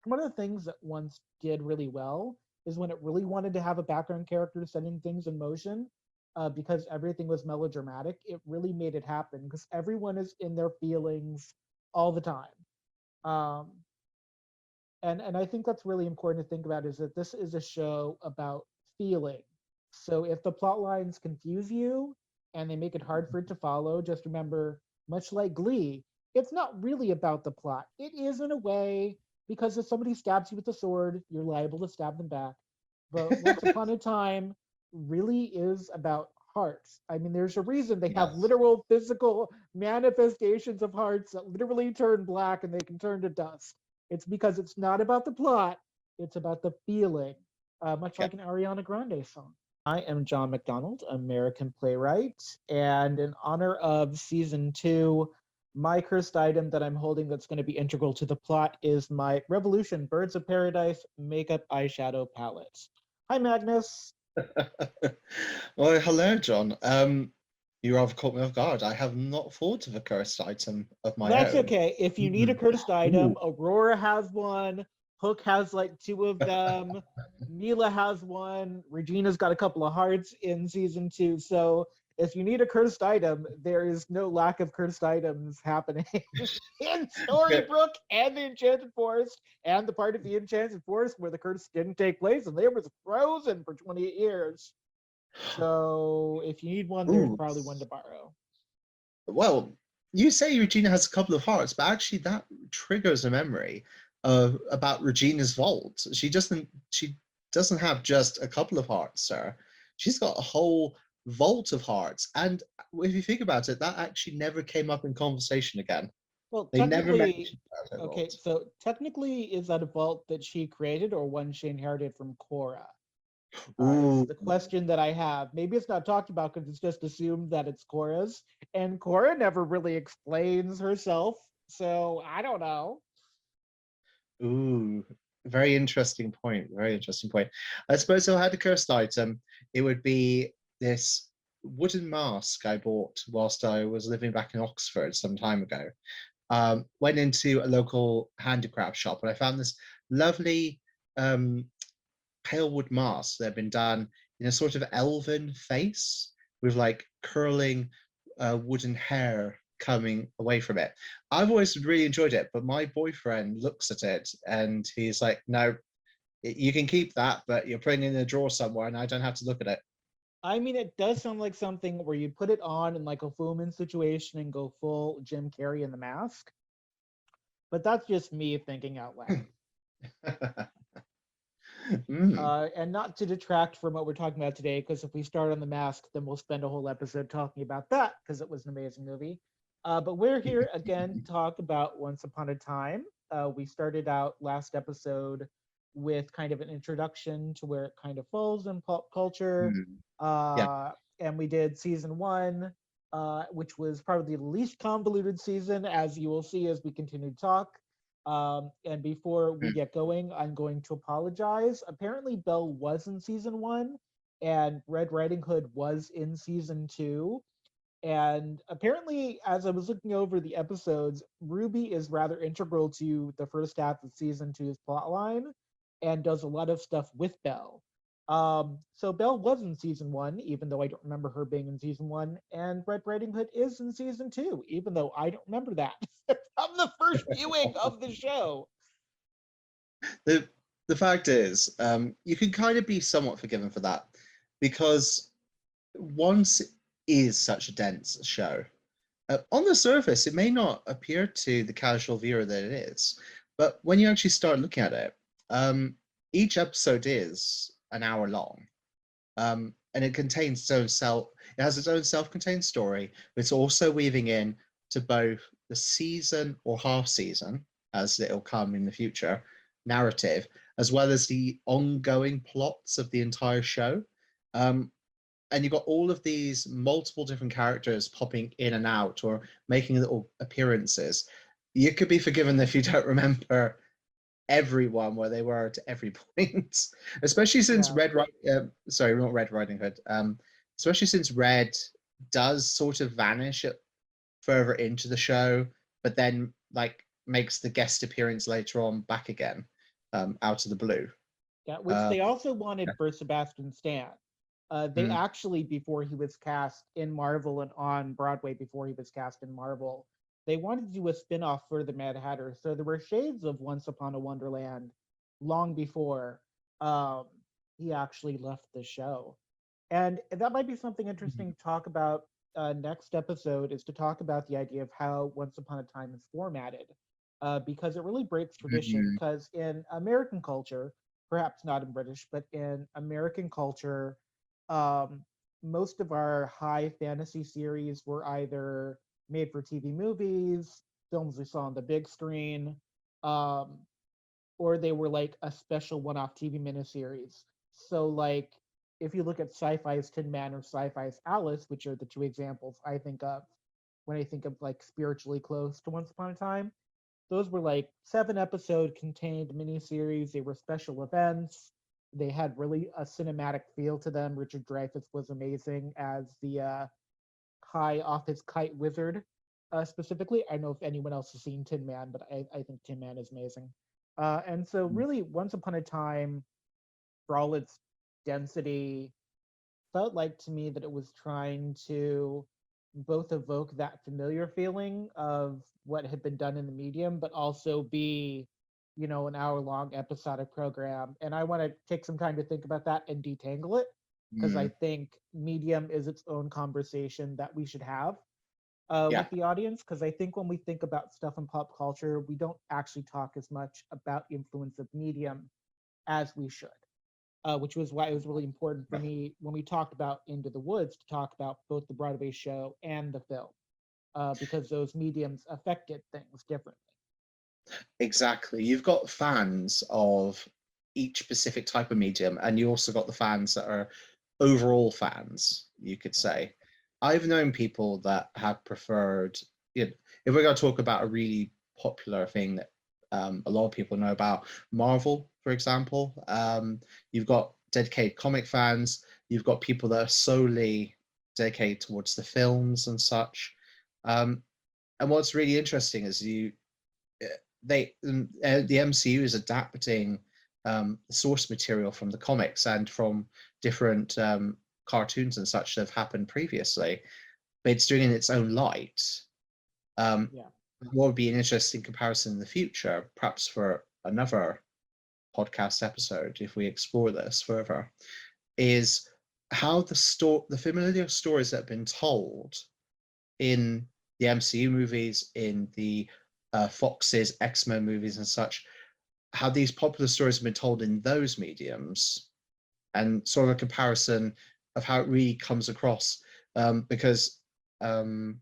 one of the things that Once did really well is when it really wanted to have a background character setting things in motion, because everything was melodramatic, it really made it happen because everyone is in their feelings all the time. Um, and I think that's really important to think about is that this is a show about feeling. So if the plot lines confuse you and they make it hard for it to follow, just remember, much like Glee, it's not really about the plot. It is in a way, because if somebody stabs you with a sword, you're liable to stab them back. But Once Upon a Time really is about hearts. I mean, there's a reason they have Yes. literal physical manifestations of hearts that literally turn black and they can turn to dust. It's because it's not about the plot, it's about the feeling, much Yeah. like an Ariana Grande song. I am John McDonald, American playwright, and in honor of season two, my cursed item that I'm holding that's going to be integral to the plot is my Revolution Birds of Paradise makeup eyeshadow palette. Hi, Magnus. Well, hello, John. You rather caught me off guard. I have not thought of a cursed item of my That's own. okay. If you need a Mhm. cursed item, Ooh. Aurora has one. Hook has like two of them. Mila has one. Regina's got a couple of hearts in season two. So if you need a cursed item, there is no lack of cursed items happening in Yeah. Storybrooke and the Enchanted Forest and the part of the Enchanted Forest where the curse didn't take place and they was frozen for 28 years. So if you need one, there's Ooh. probably one to borrow. Well, you say Regina has a couple of hearts, but actually that triggers a memory about Regina's vault. She doesn't have just a couple of hearts, sir. She's got a whole vault of hearts. And if you think about it, that actually never came up in conversation again. Well, They never technically, mentioned about her okay, vault. so technically, is that a vault that she created or one she inherited from Cora? Is Ooh. the question that I have. Maybe it's not talked about because it's just assumed that it's Cora's, and Cora never really explains herself, so I don't know. Ooh, very interesting point. Very interesting point. I suppose if I had a cursed item, it would be this wooden mask I bought whilst I was living back in Oxford some time ago. Went into a local handicraft shop and I found this lovely um, pale wood mask that had been done in a sort of elven face with like curling wooden hair coming away from it. I've always really enjoyed it, but my boyfriend looks at it and he's like, "No, you can keep that, but you're putting it in a drawer somewhere, and I don't have to look at it." I mean, it does sound like something where you'd put it on in like a Fullman situation and go full Jim Carrey in the mask, but that's just me thinking out loud. Mm, And not to detract from what we're talking about today, because if we start on the mask, then we'll spend a whole episode talking about that because it was an amazing movie. But we're here again to talk about Once Upon a Time. We started out last episode with kind of an introduction to where it kind of falls in pop culture. mm. Yeah. And we did season one, which was probably the least convoluted season, as you will see as we continue to talk. And before we Mm. get going, I'm going to apologize. Apparently, Belle was in season one, and Red Riding Hood was in season two. And apparently, as I was looking over the episodes, Ruby is rather integral to the first half of season two's plotline and does a lot of stuff with Belle. So Belle was in season one, even though I don't remember her being in season one, and Red Riding Hood is in season two, even though I don't remember that from the first viewing of the show. The the fact is, you can kind of be somewhat forgiven for that because once is such a dense show. On the surface, it may not appear to the casual viewer that it is, but when you actually start looking at it, each episode is an hour long, and it contains its own self. It has its own self-contained story, but it's also weaving in to both the season or half season, as it'll come in the future, narrative, as well as the ongoing plots of the entire show. Um, and you've got all of these multiple different characters popping in and out or making little appearances. You could be forgiven if you don't remember everyone where they were at every point, especially since Yeah. sorry, not Red Riding Hood. Especially since Red does sort of vanish further into the show, but then like makes the guest appearance later on back again. out of the blue. Yeah, which Uh, they also wanted for Sebastian Stan. They mm, actually, before he was cast in Marvel and on Broadway, before he was cast in Marvel, they wanted to do a spin-off for the Mad Hatter. So there were shades of Once Upon a Wonderland long before um, he actually left the show. And that might be something interesting to talk about next episode, is to talk about the idea of how Once Upon a Time is formatted, because it really breaks tradition. mm, Because in American culture, perhaps not in British, but in American culture, um, most of our high fantasy series were either made for TV movies, films we saw on the big screen, um, or they were like a special one-off TV miniseries. So like if you look at Sci-Fi's Tin Man or Sci-Fi's Alice, which are the two examples I think of when I think of like spiritually close to Once Upon a Time, those were like 7 episode contained miniseries. They were special events. They had really a cinematic feel to them. Richard Dreyfuss was amazing as the high off his kite wizard. Specifically, I don't know if anyone else has seen Tin Man, but I think Tin Man is amazing. And so, mm, really, Once Upon a Time, for all its density, felt like to me that it was trying to both evoke that familiar feeling of what had been done in the medium, but also be, an hour-long episodic program. And I want to take some time to think about that and detangle it, because I mm. think medium is its own conversation that we should have Yeah, with the audience. Because I think when we think about stuff in pop culture, we don't actually talk as much about influence of medium as we should, which was why it was really important for me when we talked about Into the Woods to talk about both the Broadway show and the film, because those mediums affected things differently. exactly. You've got fans of each specific type of medium, and you also got the fans that are overall fans, you could say. I've known people that have preferred, you know, if we're going to talk about a really popular thing that a lot of people know about, Marvel, for example, you've got dedicated comic fans, you've got people that are solely dedicated towards the films and such. Um, and what's really interesting is the MCU is adapting source material from the comics and from different cartoons and such that have happened previously, but it's doing it in its own light. Um, Yeah. what would be an interesting comparison in the future, perhaps for another podcast episode, if we explore this further, is how the familiar stories that have been told in the MCU movies, in the Fox's X-Men movies and such, how these popular stories have been told in those mediums, and sort of a comparison of how it really comes across. Because um,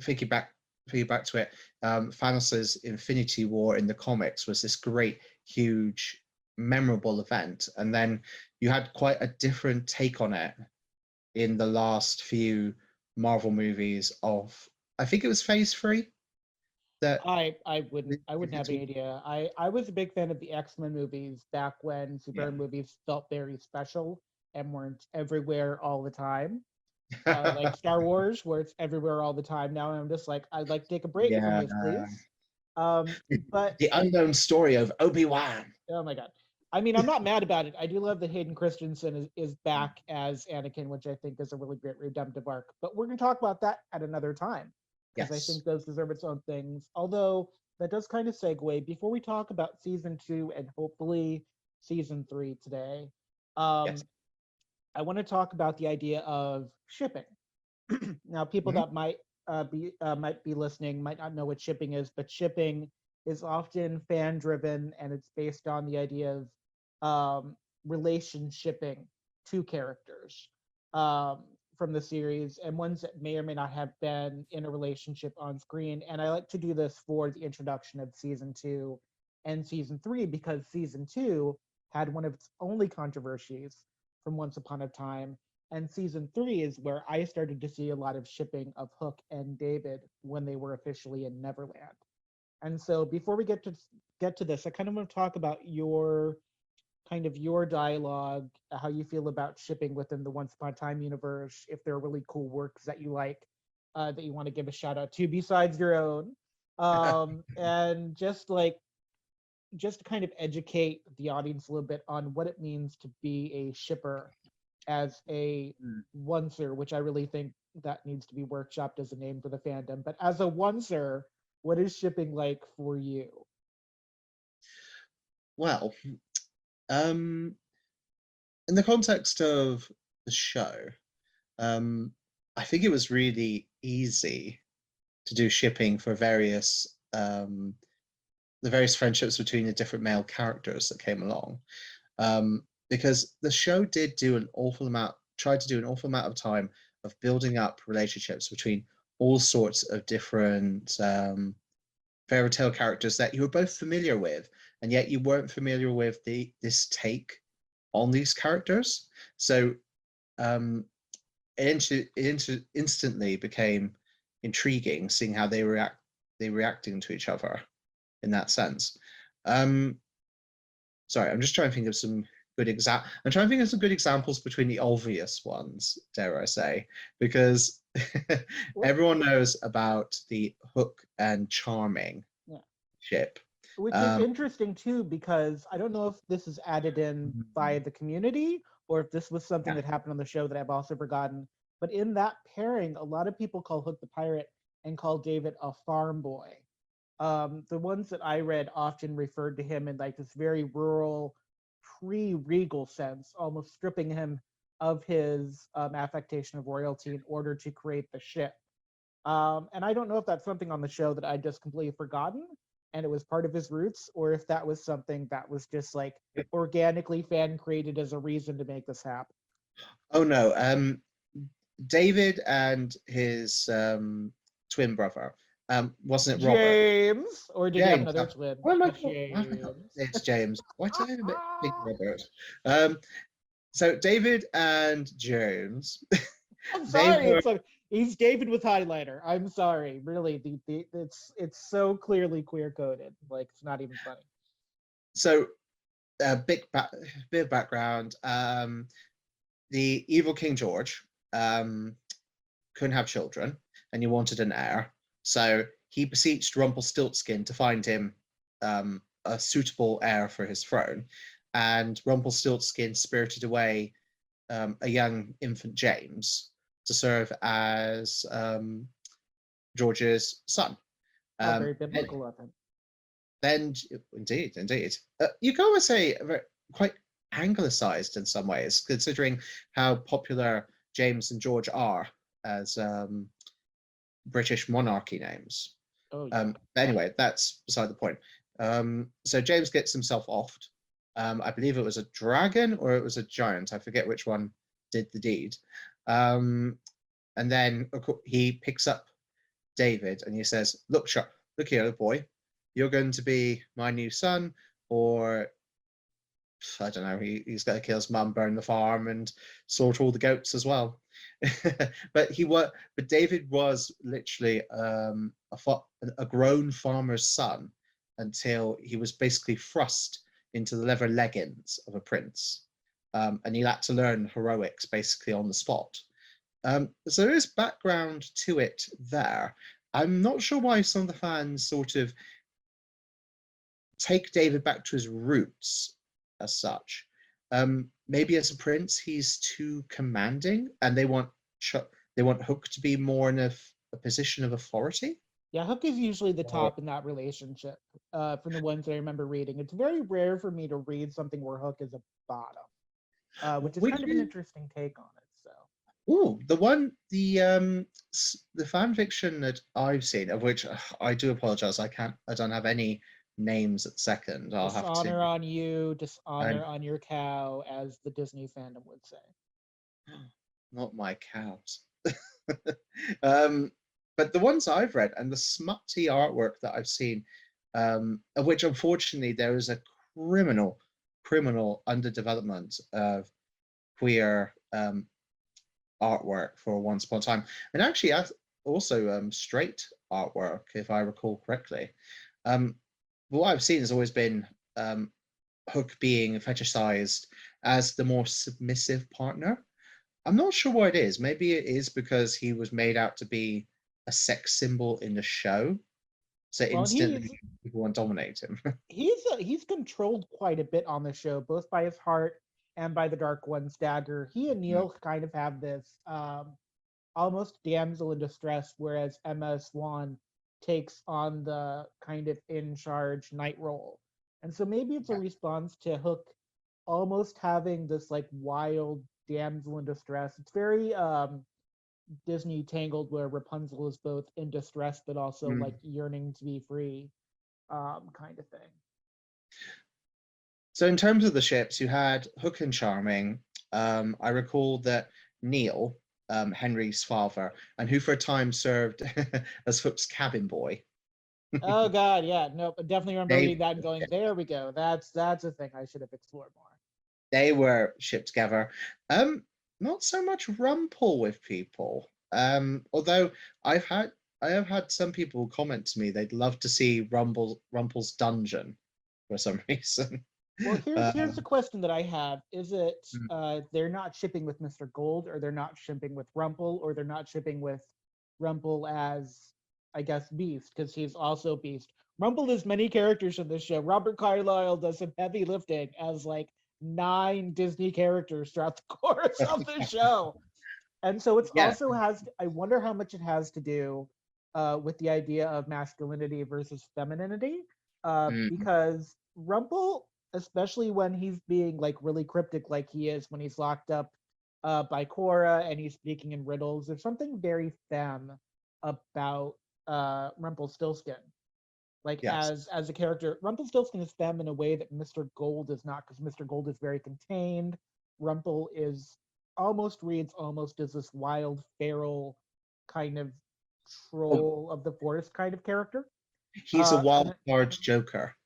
thinking back, thinking back to it, Thanos' Infinity War in the comics was this great, huge, memorable event, and then you had quite a different take on it in the last few Marvel movies of, I think it was Phase 3 that I wouldn't have any idea. I was a big fan of the X-Men movies back when yeah. superhero movies felt very special and weren't everywhere all the time. Like Star Wars, where it's everywhere all the time. Now I'm just like, I'd like to take a break from Yeah, this, please. But the unknown story of Obi-Wan. oh my god. I mean, I'm not mad about it. I do love that Hayden Christensen is back as Anakin, which I think is a really great redemptive arc. But we're going to talk about that at another time, because I Yes, think those deserve its own things. Although that does kind of segue before we talk about season 2 and hopefully season 3 today. yes. Um, I want to talk about the idea of shipping. Now, people Mhm. that might be listening might not know what shipping is, but shipping is often fan driven, and it's based on the idea of relationshipping two characters um, from the series, and ones that may or may not have been in a relationship on screen. And I like to do this for the introduction of season 2 and season 3, because season 2 had one of its only controversies from Once Upon a Time, and season 3 is where I started to see a lot of shipping of Hook and David when they were officially in Neverland. And so before we get to this, I kind of want to talk about your dialogue, how you feel about shipping within the Once Upon a Time universe, if there are really cool works that you like, that you want to give a shout out to besides your own. And just like just to kind of educate the audience a little bit on what it means to be a shipper as a Mm. oncer, which I really think that needs to be workshopped as a name for the fandom. But as a oncer, what is shipping like for you? Well, um, in the context of the show, um, I think it was really easy to do shipping for the various friendships between the different male characters that came along. Because the show did do an awful amount, tried to do an awful amount of time of building up relationships between all sorts of different fairy tale characters that you were both familiar with, and yet you weren't familiar with this take on these characters. So um, it instantly became intriguing seeing how they reacting to each other in that sense. Um, Sorry, I'm just trying to think of some I'm trying to think of some good examples between the obvious ones, dare I say, because Well, everyone knows about the Hook and Charming yeah. ship. Which is Um, interesting too, because I don't know if this is added in by the community or if this was something yeah. that happened on the show that I've also forgotten. But in that pairing, a lot of people call Hook the pirate and call David a farm boy. The ones that I read often referred to him in like this very rural, pre-regal sense, almost stripping him of his affectation of royalty in order to create the ship. And I don't know if that's something on the show that I just completely forgotten and it was part of his roots, or if that was something that was just like organically fan created as a reason to make this happen. Oh no, David and his twin brother. Wasn't it Robert? James, or did he have James. another twin? What am I? Why have I got? James. It's James. Why did I think Robert? Um, so David and James, I'm they sorry. were. He's David with highlighter. I'm sorry. Really, it's so clearly queer coded. Like it's not even funny. So bit of background. The evil King George couldn't have children, and he wanted an heir. So he beseeched Rumpelstiltskin to find him a suitable heir for his throne, and Rumpelstiltskin spirited away a young infant James to serve as George's son. How very And biblical of him. then, indeed, you can almost say quite anglicized in some ways, considering how popular James and George are as British monarchy names. Oh yeah. But anyway, that's beside the point. So James gets himself offed. I believe it was a dragon or it was a giant. I forget which one did the deed. And then he picks up David and he says, "Look, look here, boy. You're going to be my new son, or I don't know. He's going to kill his mum, burn the farm, and slaughter all the goats as well." But David was literally a grown farmer's son until he was basically thrust into the leather leggings of a prince, and he had to learn heroics basically on the spot. So there is background to it there. I'm not sure why some of the fans sort of take David back to his roots as such. Maybe as a prince, he's too commanding, and they want Hook to be more in a position of authority. Yeah, Hook is usually the Or, top in that relationship. From the ones that I remember reading, it's very rare for me to read something where Hook is a bottom, which is which kind of an interesting take on it. So, oh, the fan fiction that I've seen, of which I do apologize, I don't have any names at second. I'll have to. dishonor on you, And dishonor on your cow, as the Disney fandom would say. not my cows. um, but the ones I've read and the smutty artwork that I've seen, of which unfortunately there is a criminal underdevelopment of queer artwork for Once Upon a Time, and actually also straight artwork, if I recall correctly. But what I've seen has always been Hook being fetishized as the more submissive partner. I'm not sure what it is. Maybe it is because he was made out to be a sex symbol in the show. So Well, instantly people want to dominate him. he's controlled quite a bit on the show, both by his heart and by the Dark One's dagger. He and Neil kind of have this almost damsel in distress, whereas Emma Swan takes on the kind of in charge knight role. And so maybe it's a Yeah. response to Hook almost having this like wild damsel in distress. It's very Disney Tangled, where Rapunzel is both in distress but also Mm. like yearning to be free, kind of thing. So in terms of the ships, you had Hook and Charming. I recall that Neil, Henry's father, and who for a time served as Hook's cabin boy. Oh God, yeah, nope. I definitely remember They reading that and going, "There we go. That's a thing I should have explored more." they were shipped together. Um, Not so much Rumpel with people. Although I have had some people comment to me they'd love to see Rumpel's dungeon for some reason. Well, here's the Um, question that I have: Is it mm, they're not shipping with Mr. Gold, or they're not shipping with Rumpel, or they're not shipping with Rumpel as, I guess, Beast, because he's also Beast. Rumpel is many characters in this show. Robert Carlyle does some heavy lifting as like 9 Disney characters throughout the course of the show. And so it's yeah. also I wonder how much it has to do with the idea of masculinity versus femininity, Mm, because Rumpel, especially when he's being like really cryptic like he is when he's locked up by Cora and he's speaking in riddles, there's something very femme about Rumpelstiltskin. Like yes. as a character, Rumpelstiltskin is femme in a way that Mr. Gold is not, because Mr. Gold is very contained. Rumpel is almost reads almost as this wild, feral kind of Oh, troll of the forest kind of character. he's a wild And card joker.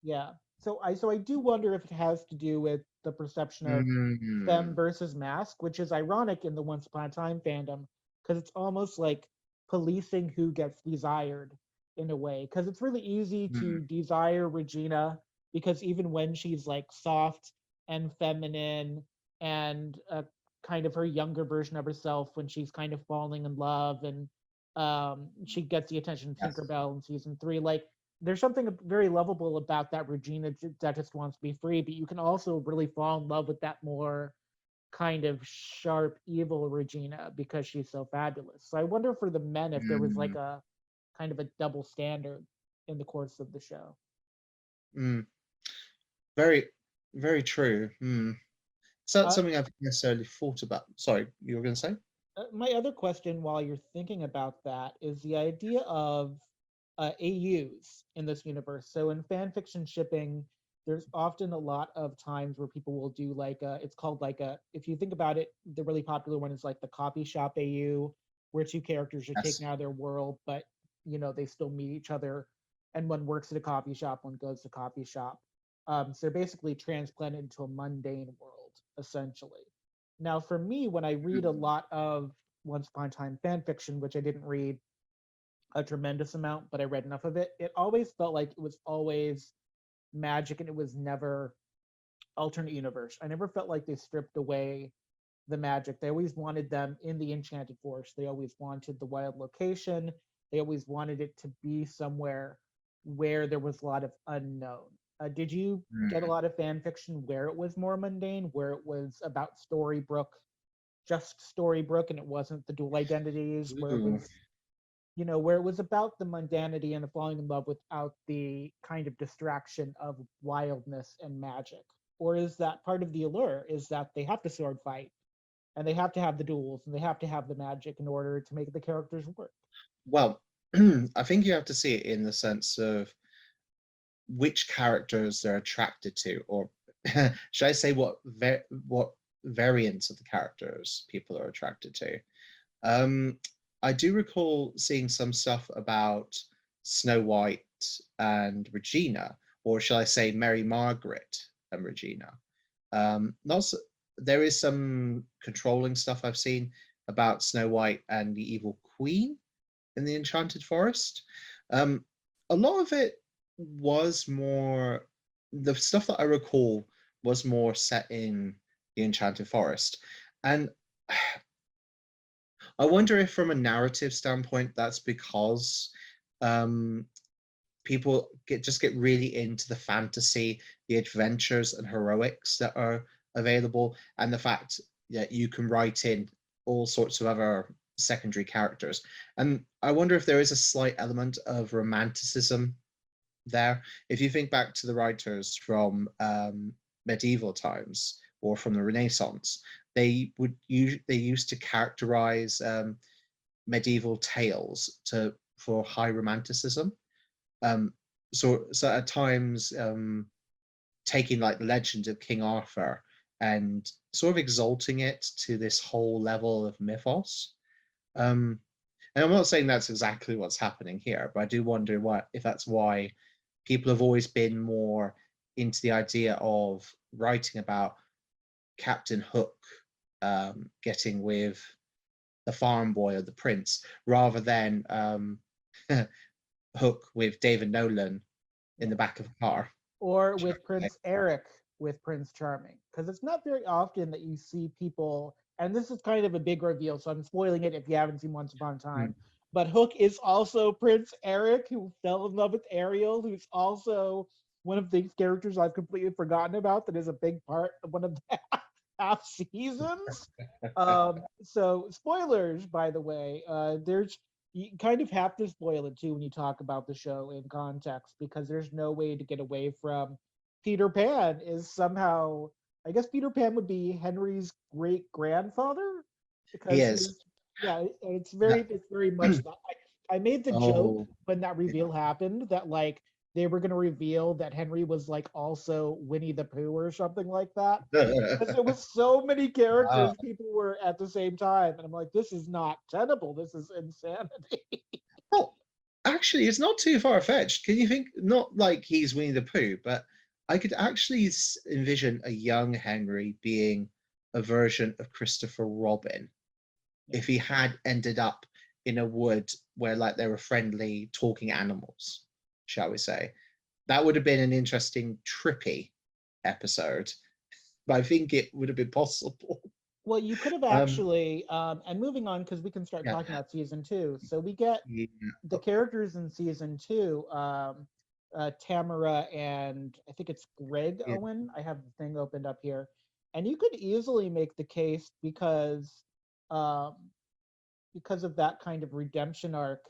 yeah, so I do wonder if it has to do with the perception of femme Mm, versus mask, which is ironic in the Once Upon a Time fandom, because it's almost like policing who gets desired in a way. Because it's really easy mm, to desire Regina, because even when she's like soft and feminine and kind of her younger version of herself, when she's kind of falling in love and she gets the attention of yes. Tinkerbell in season 3, like there's something very lovable about that Regina that just wants to be free, but you can also really fall in love with that more kind of sharp, evil Regina because she's so fabulous. So I wonder for the men if there was like Mm, a kind of a double standard in the course of the show. mm. Very, very true. It's not Uh, something I've necessarily thought about. Sorry, you were going to say? my other question while you're thinking about that is the idea of AUs in this universe. So in fan fiction shipping, there's often a lot of times where people will do like it's called like if you think about it, the really popular one is like the coffee shop AU, where 2 characters are taken Yes. out of their world, but they still meet each other, and one works at a coffee shop, one goes to coffee shop. So they're basically transplanted into a mundane world, essentially. Now, for me, when I read a Mm, lot of Once Upon a Time fan fiction, which I didn't read a tremendous amount, but I read enough of it, it always felt like it was always magic and it was never alternate universe. I never felt like they stripped away the magic. They always wanted them in the Enchanted Forest. They always wanted the wild location. They always wanted it to be somewhere where there was a lot of unknown. Did you get a mm. lot of fan fiction where it was more mundane, where it was about Storybrooke, just Storybrooke, and it wasn't the dual identities, where it Ooh. was, where it was about the mundanity and the falling in love without the kind of distraction of wildness and magic? Or is that part of the allure? Is that they have to sword fight and they have to have the duels and they have to have the magic in order to make the characters work? Well, I think you have to see it in the sense of which characters they're attracted to, or should I say what variants of the characters people are attracted to. Um, I do recall seeing some stuff about Snow White and Regina, or shall I say Mary Margaret and Regina. Not s There is some controlling stuff I've seen about Snow White and the Evil Queen in the Enchanted Forest. Um, a lot of it was more the stuff that I recall was more set in the Enchanted Forest, and I wonder if, from a narrative standpoint, that's because um, people get really into the fantasy, the adventures and heroics that are available, and the fact that you can write in all sorts of other secondary characters. And I wonder if there is a slight element of romanticism there. If you think back to the writers from medieval times or from the Renaissance, they used to characterize medieval tales for high romanticism. So at times, taking like the legend of King Arthur and sort of exalting it to this whole level of mythos. And I'm not saying that's exactly what's happening here, but I do wonder if that's why people have always been more into the idea of writing about Captain Hook getting with the farm boy or the prince, rather than Hook with David Nolan in the back of a car. Or with Prince Eric with Prince Charming, because it's not very often that you see people, and this is kind of a big reveal, so I'm spoiling it if you haven't seen Once Upon a Time. But Hook is also Prince Eric, who fell in love with Ariel, who's also one of the characters I've completely forgotten about that is a big part of one of the half seasons. So spoilers, by the way. There's You kind of have to spoil it too when you talk about the show in context, because there's no way to get away from Peter Pan is somehow, I guess Peter Pan would be Henry's great grandfather, He because is. he's, yeah, it's very much that. I made the joke Oh, when that reveal happened that like they were going to reveal that Henry was like also Winnie the Pooh or something like that, because there was so many wow. characters people were at the same time, and I'm like, this is not tenable, this is insanity. Well, actually, it's not too far fetched. Can you think? Not like he's Winnie the Pooh, but I could actually envision a young Henry being a version of Christopher Robin if he had ended up in a wood where like there were friendly talking animals, shall we say. That would have been an interesting trippy episode, but I think it would have been possible. Well, you could have Um, actually, and moving on because we can start yeah, talking about season two. So we get yeah, the characters in season two, Tamara and I think it's Greg yeah, Owen. I have the thing opened up here, and you could easily make the case um, because of that kind of redemption arc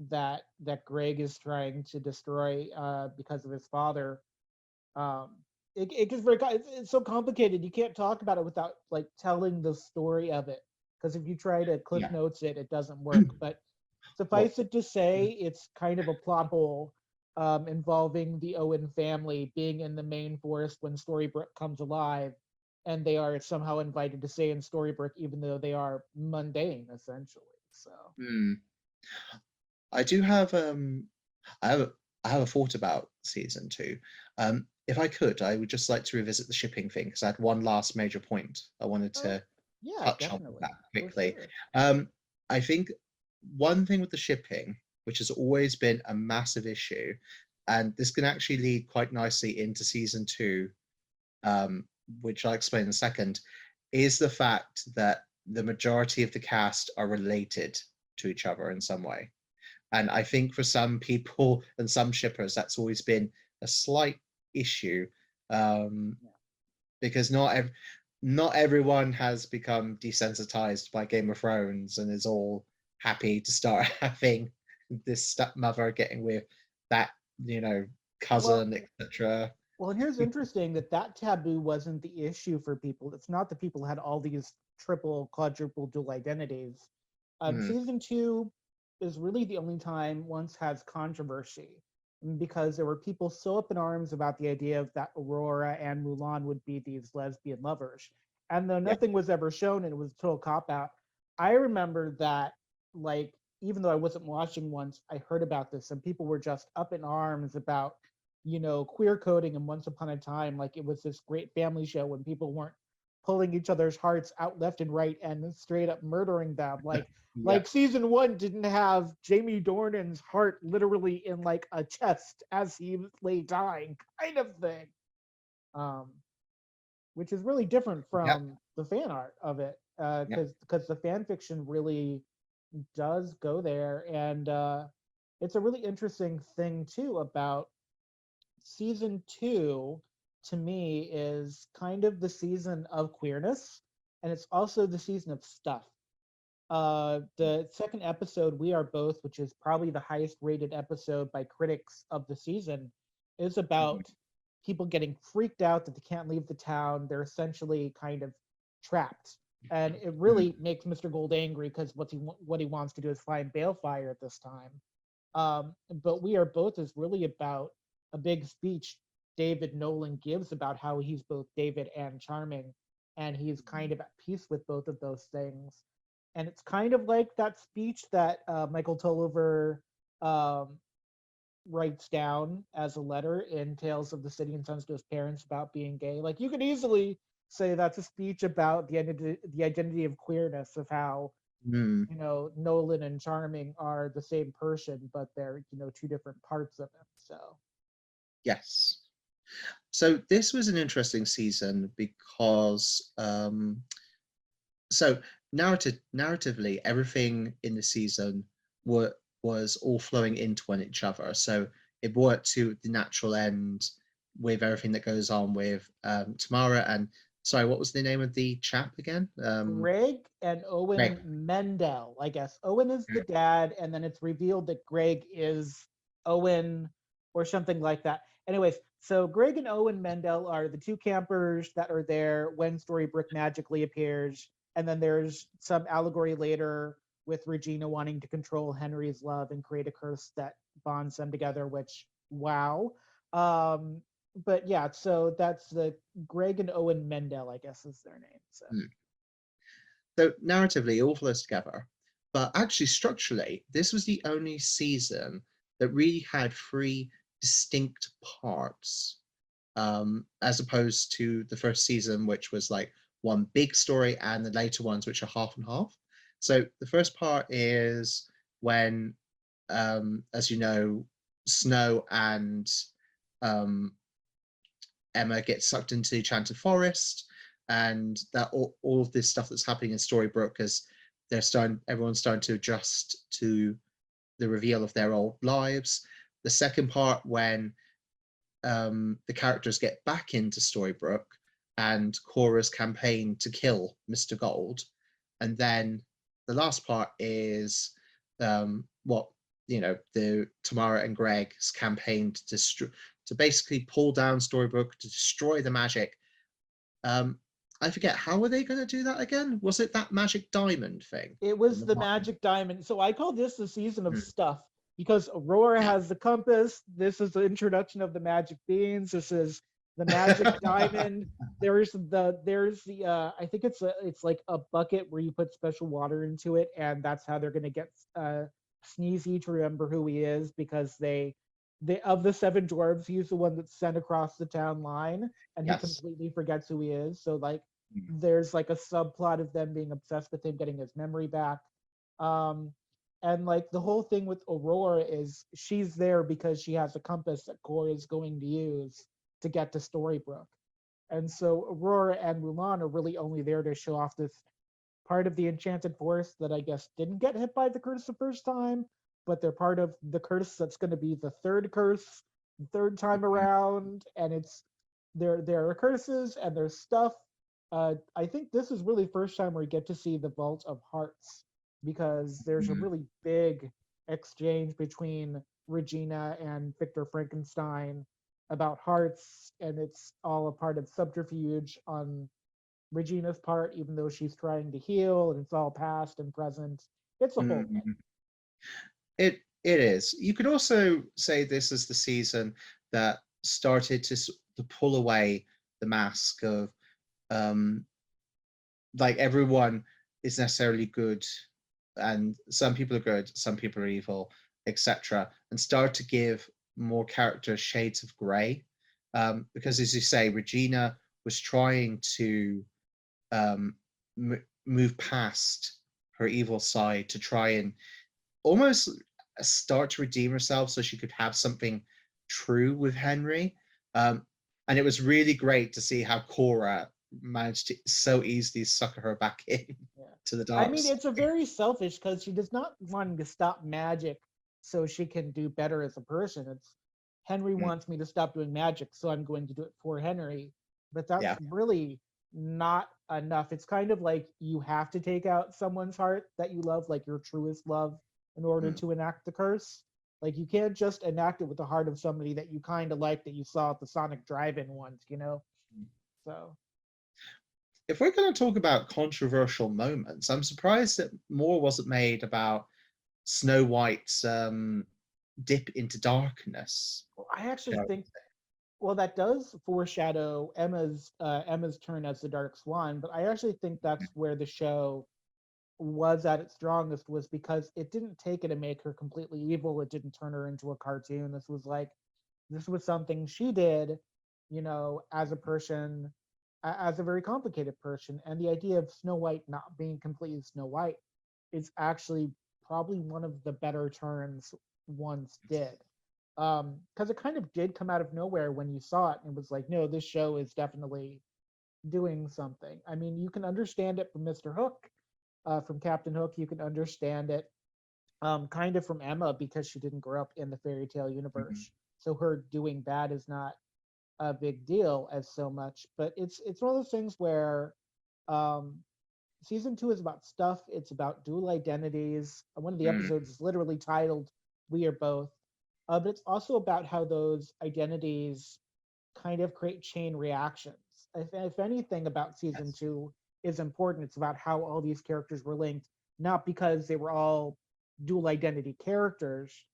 that Greg is trying to destroy because of his father. Um, it gets very it's so complicated. You can't talk about it without like telling the story of it, because if you try to cliff yeah. notes it, it doesn't work. But Well, suffice it to say, it's kind of a plot hole involving the Owen family being in the Maine forest when Storybrooke comes alive, and they are somehow invited to stay in Storybrooke even though they are mundane essentially. So hmm. I do have I have a, I have a thought about season two. If I could, I would just like to revisit the shipping thing because I had one last major point I wanted oh, to yeah, touch on definitely, that for quickly. sure. I think one thing with the shipping, which has always been a massive issue, and this can actually lead quite nicely into season two, um, which I'll explain in a second, is the fact that the majority of the cast are related to each other in some way. And I think for some people and some shippers, that's always been a slight issue, um, Yeah. because not everyone has become desensitized by Game of Thrones and is all happy to start having this stepmother getting with that, you know, Well, cousin, etc. Well, and here's interesting that that taboo wasn't the issue for people. It's not that people had all these triple, quadruple dual identities. Hmm. Season two is really the only time once has controversy, because there were people so up in arms about the idea of that Aurora and Mulan would be these lesbian lovers. And though Yeah, nothing was ever shown and it was a total cop out, I remember that, like, even though I wasn't watching once, I heard about this and people were just up in arms about queer coding and Once Upon a Time, like it was this great family show when people weren't pulling each other's hearts out left and right and straight up murdering them. Like yeah, like season one didn't have Jamie Dornan's heart literally in like a chest as he lay dying, kind of thing. Um, which is really different yeah. from the fan art of it, Yeah. because the fan fiction really does go there, and it's a really interesting thing too about season 2. To me, is kind of the season of queerness, and it's also the season of stuff. The second episode, We Are Both, which is probably the highest rated episode by critics of the season, is about people getting freaked out that they can't leave the town. They're essentially kind of trapped. And it Mm. really makes Mr. Gold angry because what he wants to do is find Balefire at this time. But We Are Both is really about a big speech David Nolan gives about how he's both David and charming, and he's kind of at peace with both of those things. And it's kind of like that speech that Michael Tulliver um, writes down as a letter in Tales of the City and Sons to his parents about being gay. Like you could easily say that's a speech about the identity of queerness, of how Mm. Nolan and Charming are the same person, but they're two different parts of him. So Yes. So this was an interesting season because so narratively everything in the season was all flowing into one each other. So it brought it to the natural end with everything that goes on with Tamara and sorry, what was the name of the chap again? Greg and Greg. Owen Mendel, I guess. Owen is the dad, and then it's revealed that Greg is Owen or something like that. Anyways, so Greg and Owen Mendel are the two campers that are there when Storybrooke magically appears. And then there's some allegory later with Regina wanting to control Henry's love and create a curse that bonds them together, which, wow. Um, but yeah, so that's the Greg and Owen Mendel, I guess is their name. So Hmm. So narratively, it all flows together. But actually, structurally, this was the only season that really had three distinct parts, as opposed to the first season, which was like one big story, and the later ones, which are half and half. So the first part is when, as you know, Snow and um, Emma gets sucked into the Enchanted Forest, and that all of this stuff that's happening in Storybrooke as everyone's starting to adjust to the reveal of their old lives. The second part when the characters get back into Storybrooke and Cora's campaign to kill Mr. Gold, and then the last part is what the Tamara and Greg's campaign to basically pull down Storybrooke to destroy the magic. I forget, how were they going to do that again? Was it that magic diamond thing? it was the magic diamond. So I call this the season of Hmm. stuff because Aurora Yeah. has the compass. This is the introduction of the magic beans. This is the magic diamond. There's the I think it's like a bucket where you put special water into it, and that's how they're gonna get Sneezy to remember who he is because they of the seven dwarves, he's the one that's sent across the town line, and he Yes. completely forgets who he is. So like Hmm. there's like a subplot of them being obsessed with him getting his memory back. Um, and like the whole thing with Aurora is she's there because she has a compass that Cora is going to use to get to Storybrooke. And so Aurora and Mulan are really only there to show off this part of the Enchanted Forest that I guess didn't get hit by the curse the first time, but they're part of the curse that's going to be the third curse, the third time around. And it's there are curses and there's stuff. I think this is really first time where we get to see the Vault of Hearts because there's a Hmm. really big exchange between Regina and Victor Frankenstein about hearts, and it's all a part of subterfuge on Regina's part, even though she's trying to heal and it's all past and present. It's a whole thing. Hmm. It is. You could also say this is the season that started to pull away the mask of um, like everyone is necessarily good, and some people are good, some people are evil, etc., and start to give more character shades of grey. Because, as you say, Regina was trying to um, move past her evil side to try and almost start to redeem herself so she could have something true with Henry. And it was really great to see how Cora managed to so easily sucker her back in Yeah. to the I dark mean, side. it's a very selfish because she does not want to stop magic so she can do better as a person. It's Henry Mm, wants me to stop doing magic, so I'm going to do it for Henry. But that's yeah. really not enough. It's kind of like you have to take out someone's heart that you love, like your truest love, in order Mm. to enact the curse. Like you can't just enact it with the heart of somebody that you kind of like that you saw at the Sonic Drive-In once, you know? So If we're going to talk about controversial moments, I'm surprised that more wasn't made about Snow White's dip into darkness. well, I actually Yeah. think well that does foreshadow Emma's turn as the Dark Swan, but I actually think that's where the show was at its strongest was because it didn't take it to make her completely evil. It didn't turn her into a cartoon. This was something she did, you know, as a person, as a very complicated person. And the idea of Snow White not being completely Snow White is actually probably one of the better turns once did. Because it kind of did come out of nowhere when you saw it and was like, no, this show is definitely doing something. I mean, you can understand it from Mr. Hook, from Captain Hook. You can understand it kind of from Emma because she didn't grow up in the fairy tale Mhm. universe. So her doing bad is not a big deal as so much. But it's one of those things where um, season two is about stuff. It's about dual identities. One of the Mm. episodes is literally titled "We Are Both," but it's also about how those identities kind of create chain reactions. If anything about season Yes. two is important, it's about how all these characters were linked, not because they were all dual identity characters,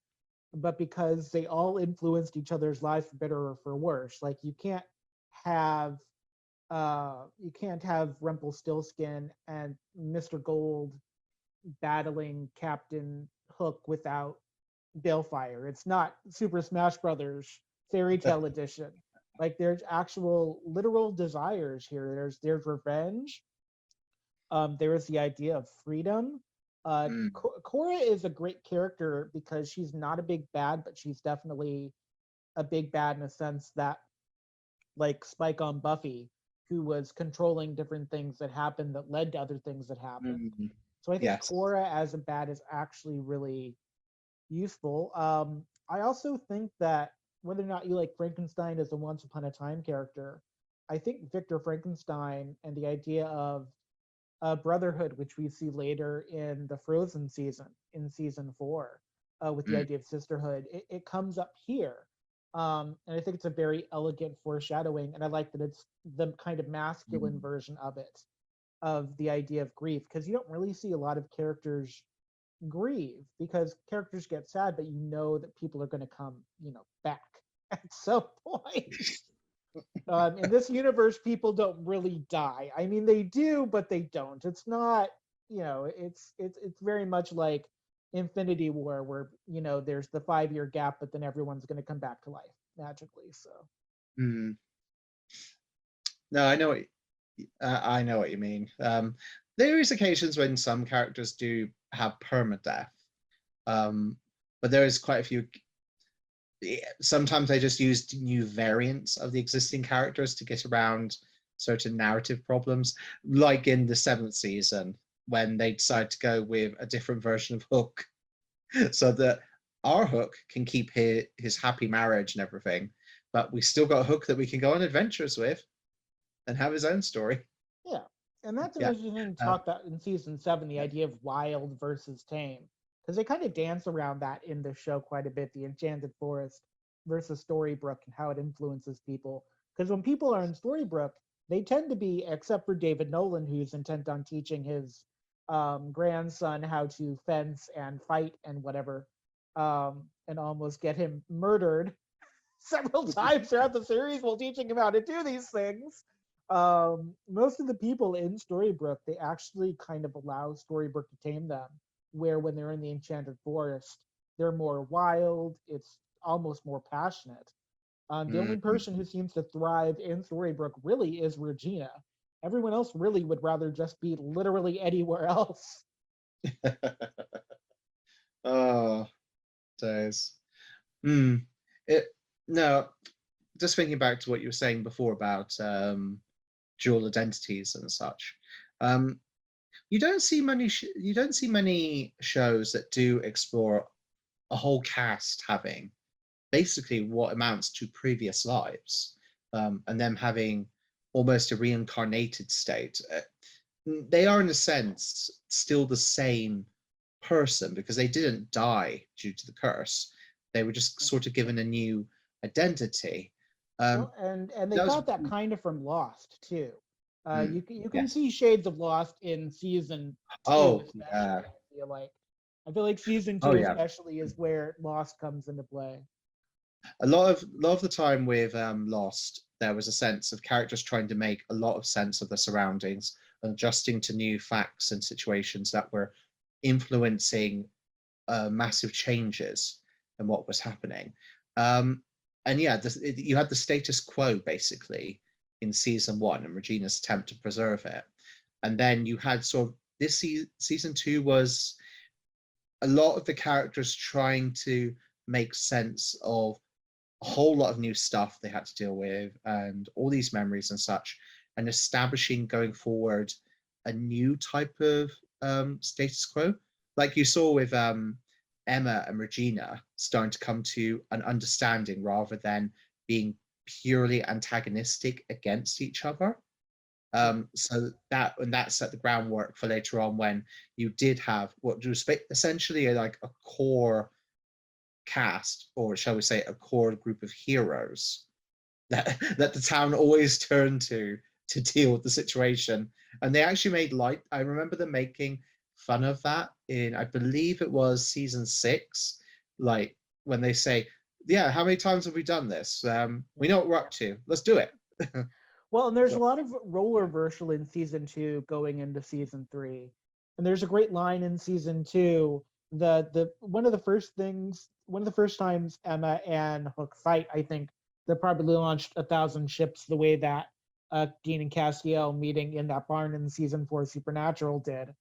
but because they all influenced each other's lives for better or for worse. Like have you can't have Rumpelstiltskin and Mr. Gold battling Captain Hook without Balefire. It's not Super Smash Brothers Fairy Tale Edition. Like there's actual literal desires here. There's revenge. There is the idea of freedom. Mm. Cora is a great character because she's not a big bad, but she's definitely a big bad in a sense that like Spike on Buffy, who was controlling different things that happened that led to other things that happened. Mm. So I think Yes. Cora as a bad is actually really useful. I also think that whether or not you like Frankenstein as a Once Upon a Time character, I think Victor Frankenstein and the idea of brotherhood, which we see later in the Frozen season, in season four, with the Mm. idea of sisterhood, it comes up here. And I think it's a very elegant foreshadowing. And I like that it's the kind of masculine Mm. version of it, of the idea of grief, because you don't really see a lot of characters grieve because characters get sad, but you know that people are going to come, you know, back at some point. In this universe, people don't really die. I mean, they do, but they don't. It's not, you know, it's very much like Infinity War, where you know there's the 5 year gap, but then everyone's going to come back to life magically. So Mm. No, I know what I know what you mean. There is occasions when some characters do have permadeath, um, but there is quite a few. Sometimes they just use new variants of the existing characters to get around certain narrative problems, like in the seventh season when they decide to go with a different version of Hook, so that our Hook can keep his happy marriage and everything, but we still got a Hook that we can go on adventures with and have his own story. yeah, and that's an Yeah. interesting thing to Uh, talk about in season seven, the idea of wild versus tame, because they kind of dance around that in the show quite a bit, the Enchanted Forest versus Storybrooke and how it influences people. Because when people are in Storybrooke, they tend to be, except for David Nolan, who's intent on teaching his grandson how to fence and fight and whatever, and almost get him murdered several times throughout the series while teaching him how to do these things. Most of the people in Storybrooke, they actually kind of allow Storybrooke to tame them. Where when they're in the Enchanted Forest, they're more wild. It's almost more passionate. The only mm. person who seems to thrive in Storybrooke really is Regina. Everyone else really would rather just be literally anywhere else. Oh, days. Mm. It no, just thinking back to what you were saying before about dual identities and such. Um, you don't see many shows that do explore a whole cast having basically what amounts to previous lives, and them having almost a reincarnated state. They are, in a sense, still the same person because they didn't die due to the curse. They were just sort of given a new identity. Well, and they That was, got that kind of from Lost too. You can yes. see shades of Lost in season two, Oh, especially. yeah. I feel like season Oh, two yeah. especially is where Lost comes into play. A lot of the time with Lost, there was a sense of characters trying to make a lot of sense of the surroundings and adjusting to new facts and situations that were influencing massive changes in what was happening. And yeah, you had the status quo basically in season one and Regina's attempt to preserve it. And then you had sort of this season two was a lot of the characters trying to make sense of a whole lot of new stuff they had to deal with and all these memories and such, and establishing going forward a new type of status quo, like you saw with Emma and Regina starting to come to an understanding rather than being purely antagonistic against each other. So that set the groundwork for later on when you did have what was essentially like a core cast, or shall we say, a core group of heroes that the town always turned to deal with the situation. And they actually made light. I remember them making fun of that in, I believe it was season 6, like when they say, "Yeah, how many times have we done this? We know what we're up to. Let's do it." Well, and there's a So, lot of role reversal in season two going into season three. And there's a great line in season two. The one of the first times Emma and Hook fight, I think they probably launched 1,000 ships the way that Dean and Castiel meeting in that barn in season four Supernatural did,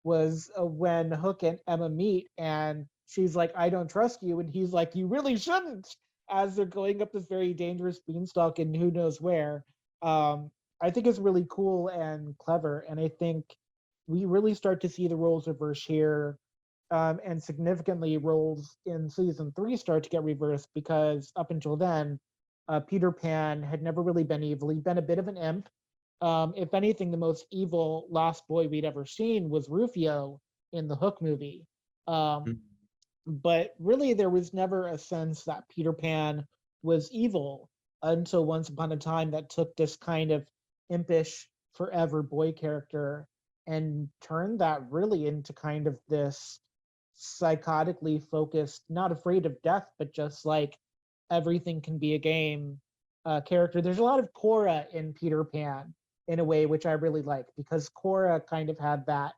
was when Hook and Emma meet and she's like, "I don't trust you," and he's like, "You really shouldn't," as they're going up this very dangerous beanstalk and who knows where. I think it's really cool and clever, and I think we really start to see the roles reverse here, and significantly roles in season three start to get reversed because up until then, Peter Pan had never really been evil. He'd been a bit of an imp. If anything, the most evil lost boy we'd ever seen was Rufio in the Hook movie. Um, but really, there was never a sense that Peter Pan was evil until once upon a time that took this kind of impish forever boy character and turned that really into kind of this psychotically focused, not afraid of death, but just like everything can be a game character. There's a lot of Cora in Peter Pan in a way, which I really like because Cora kind of had that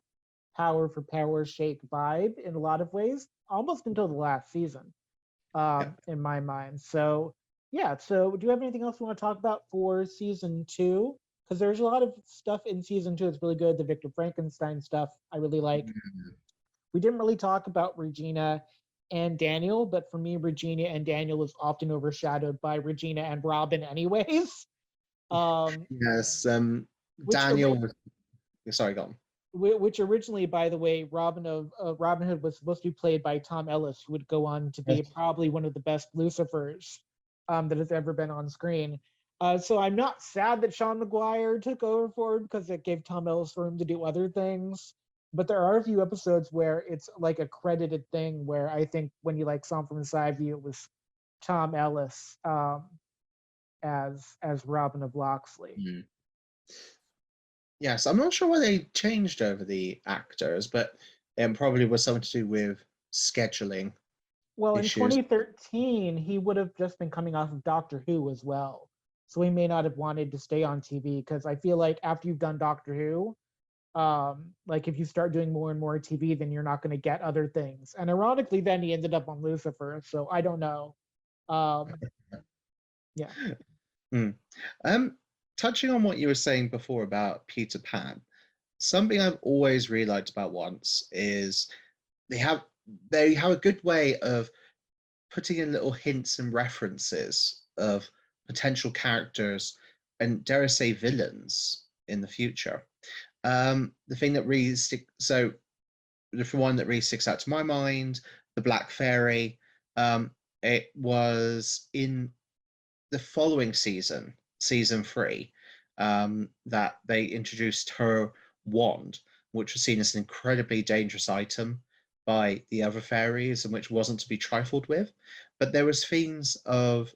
power for power shake vibe in a lot of ways, almost until the last season, yeah. in my mind. So yeah. So do you have anything else you want to talk about for season two? Because there's a lot of stuff in season two that's really good. The Victor Frankenstein stuff I really like. We didn't really talk about Regina and Daniel, but for me, Regina and Daniel is often overshadowed by Regina and Robin, anyways. Um, Yes. which Daniel. Sorry, go on. which originally, by the way, Robin Hood was supposed to be played by Tom Ellis, who would go on to be probably one of the best Lucifers that has ever been on screen. So I'm not sad that Sean McGuire took over for him because it gave Tom Ellis room to do other things. But there are a few episodes where it's like a credited thing where I think when you like saw him from the side view, it was Tom Ellis as Robin of Locksley. Mm. Yes, I'm not sure why they changed over the actors, but it probably was something to do with scheduling Well, in issues. 2013, he would have just been coming off of Doctor Who as well. So he may not have wanted to stay on TV because I feel like after you've done Doctor Who, like if you start doing more and more TV, then you're not going to get other things. And ironically, then he ended up on Lucifer. So I don't know. Um, yeah. Mm. Um, Touching on what you were saying before about Peter Pan, something I've always really liked about Once is they have they have a good way of putting in little hints and references of potential characters and dare I say villains in the future. The thing that really sticks out to my mind, the Black Fairy. It was in the following season, season 3, that they introduced her wand, which was seen as an incredibly dangerous item by the other fairies and which wasn't to be trifled with. But there was themes of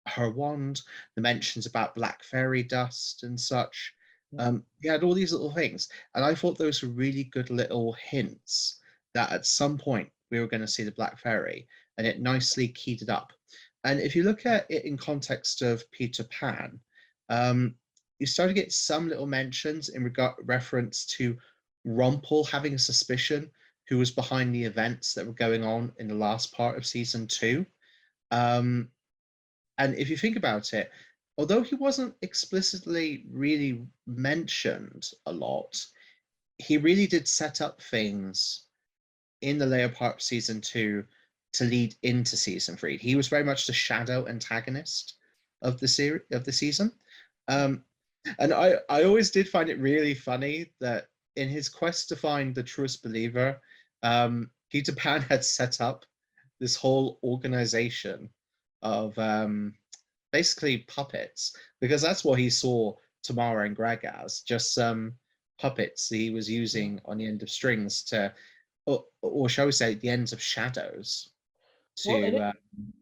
her wand, the mentions about black fairy dust and such. Yeah. You had all these little things, and I thought those were really good little hints that at some point we were going to see the black fairy, and it nicely keyed it up. And if you look at it in context of Peter Pan, you start to get some little mentions in regard reference to Rumpel having a suspicion who was behind the events that were going on in the last part of season 2. Um, and if you think about it, although he wasn't explicitly really mentioned a lot, he really did set up things in the later part of season 2 to lead into season 3. He was very much the shadow antagonist of the series of the season. Um, and I always did find it really funny that in his quest to find the truest believer, Peter Pan had set up this whole organization of basically puppets, because that's what he saw Tamara and Greg as, just some puppets he was Yeah. using on the end of strings to, or shall we say, the ends of shadows Well, and to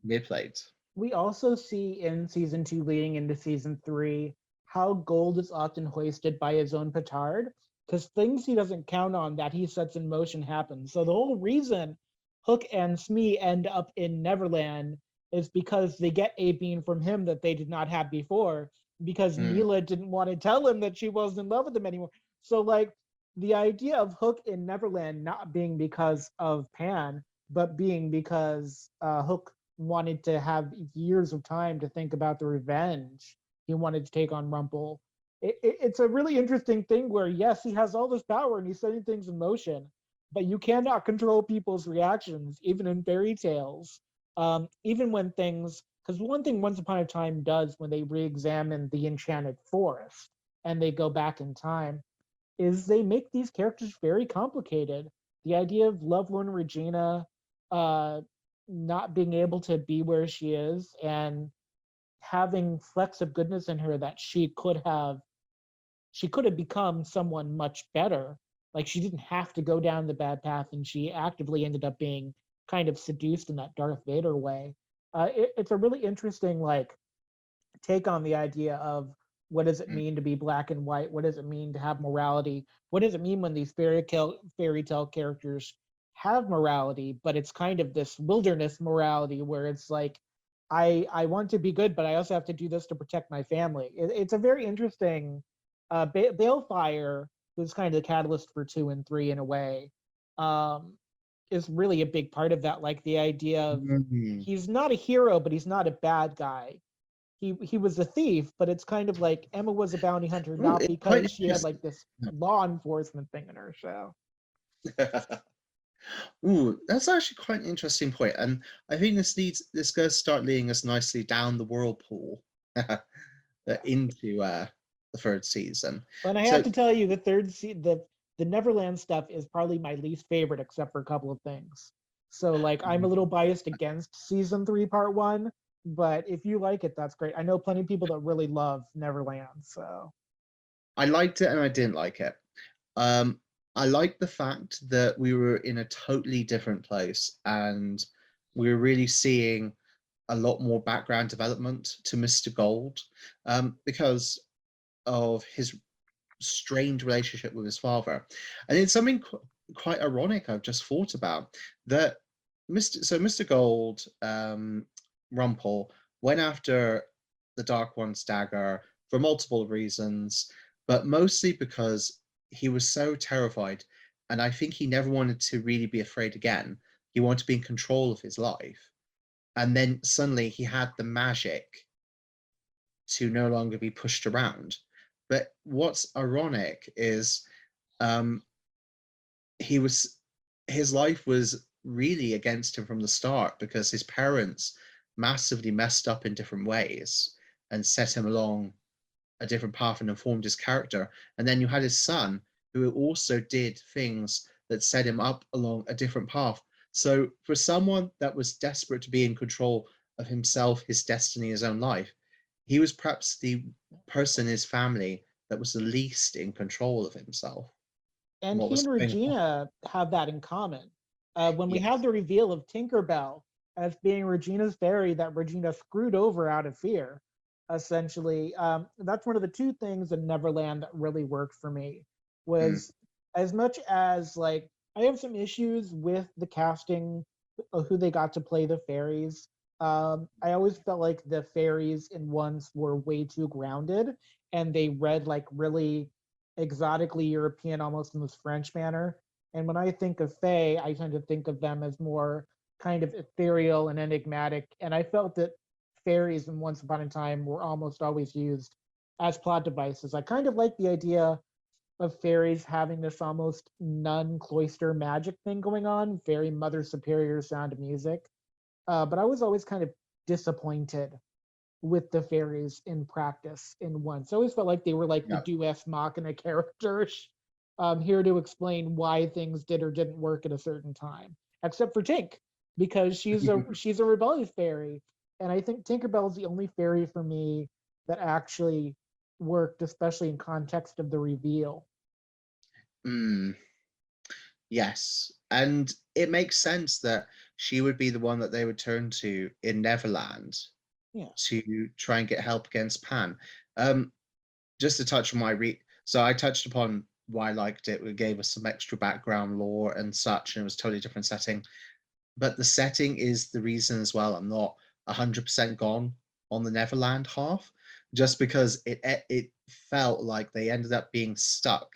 manipulate. we also see in season 2 leading into season 3 how gold is often hoisted by his own petard, because things he doesn't count on that he sets in motion happen. So the whole reason Hook and Smee end up in Neverland is because they get a bean from him that they did not have before, because Mm. Neela didn't want to tell him that she wasn't in love with him anymore. So like the idea of Hook in Neverland not being because of Pan, but being because Hook wanted to have years of time to think about the revenge he wanted to take on Rumpel. It's a really interesting thing where, yes, he has all this power and he's setting things in motion, but you cannot control people's reactions, even in fairy tales. Even when things, because one thing Once Upon a Time does when they re examine the Enchanted Forest and they go back in time is they make these characters very complicated. The idea of lovelorn Regina uh, not being able to be where she is and having flecks of goodness in her that she could have become someone much better. Like she didn't have to go down the bad path, and she actively ended up being kind of seduced in that Darth Vader way. It's a really interesting take on the idea of what does it mean to be black and white? What does it mean to have morality? What does it mean when these fairy tale characters have morality, but it's kind of this wilderness morality where it's like, I want to be good, but I also have to do this to protect my family. It's a very interesting. Balefire, who's kind of the catalyst for 2 and 3 in a way, um, is really a big part of that. Like the idea of Mm. he's not a hero, but he's not a bad guy. He was a thief, but it's kind of like Emma was a bounty hunter Oh, not it's quite because she had interesting. like this law enforcement thing in her show. Ooh, that's actually quite an interesting point, and I think this does start leading us nicely down the whirlpool Yeah. into the third season. And I have So to tell you, the Neverland stuff is probably my least favorite, except for a couple of things. So like I'm a little biased against season 3, part 1, but if you like it, that's great. I know plenty of people that really love Neverland. So I liked it and I didn't like it. Um, I liked the fact that we were in a totally different place and we were really seeing a lot more background development to Mr. Gold, because of his strained relationship with his father. And it's something quite ironic I've just thought about, that Mr. Gold, Rumpel, went after the Dark One's dagger for multiple reasons, but mostly because he was so terrified, and I think he never wanted to really be afraid again. He wanted to be in control of his life. And then suddenly he had the magic to no longer be pushed around. But what's ironic is, um, he was his life was really against him from the start because his parents massively messed up in different ways and set him along a different path and informed his character. And then you had his son who also did things that set him up along a different path, So for someone that was desperate to be in control of himself, his destiny, his own life, he was perhaps the person in his family that was the least in control of himself and And what he was and going on. Regina have that in common. When we have Yes. the reveal of Tinkerbell as being Regina's fairy that Regina screwed over out of fear, essentially, that's one of the two things in Neverland that really worked for me. Mm, Was as much as like I have some issues with the casting of who they got to play the fairies. I always felt like the fairies in Once were way too grounded, and they read like really exotically European, almost in this French manner. And when I think of Fae, I tend to think of them as more kind of ethereal and enigmatic. And I felt that fairies in Once Upon a Time were almost always used as plot devices. I kind of like the idea of fairies having this almost nun cloister magic thing going on, very Mother Superior sound of music. But I was always kind of disappointed with the fairies in practice in Once. I always felt like they were like the yeah. Deus Machina characters, here to explain why things did or didn't work at a certain time, except for Tink, because she's a rebellious fairy, and I think Tinkerbell is the only fairy for me that actually worked, especially in context of the reveal. Mm, yes. And it makes sense that she would be the one that they would turn to in Neverland Yeah, to try and get help against Pan. Um, just to touch on so I touched upon why I liked it. It gave us some extra background lore and such, and it was a totally different setting. But the setting is the reason as well I'm not 100% gone on the Neverland half, just because it felt like they ended up being stuck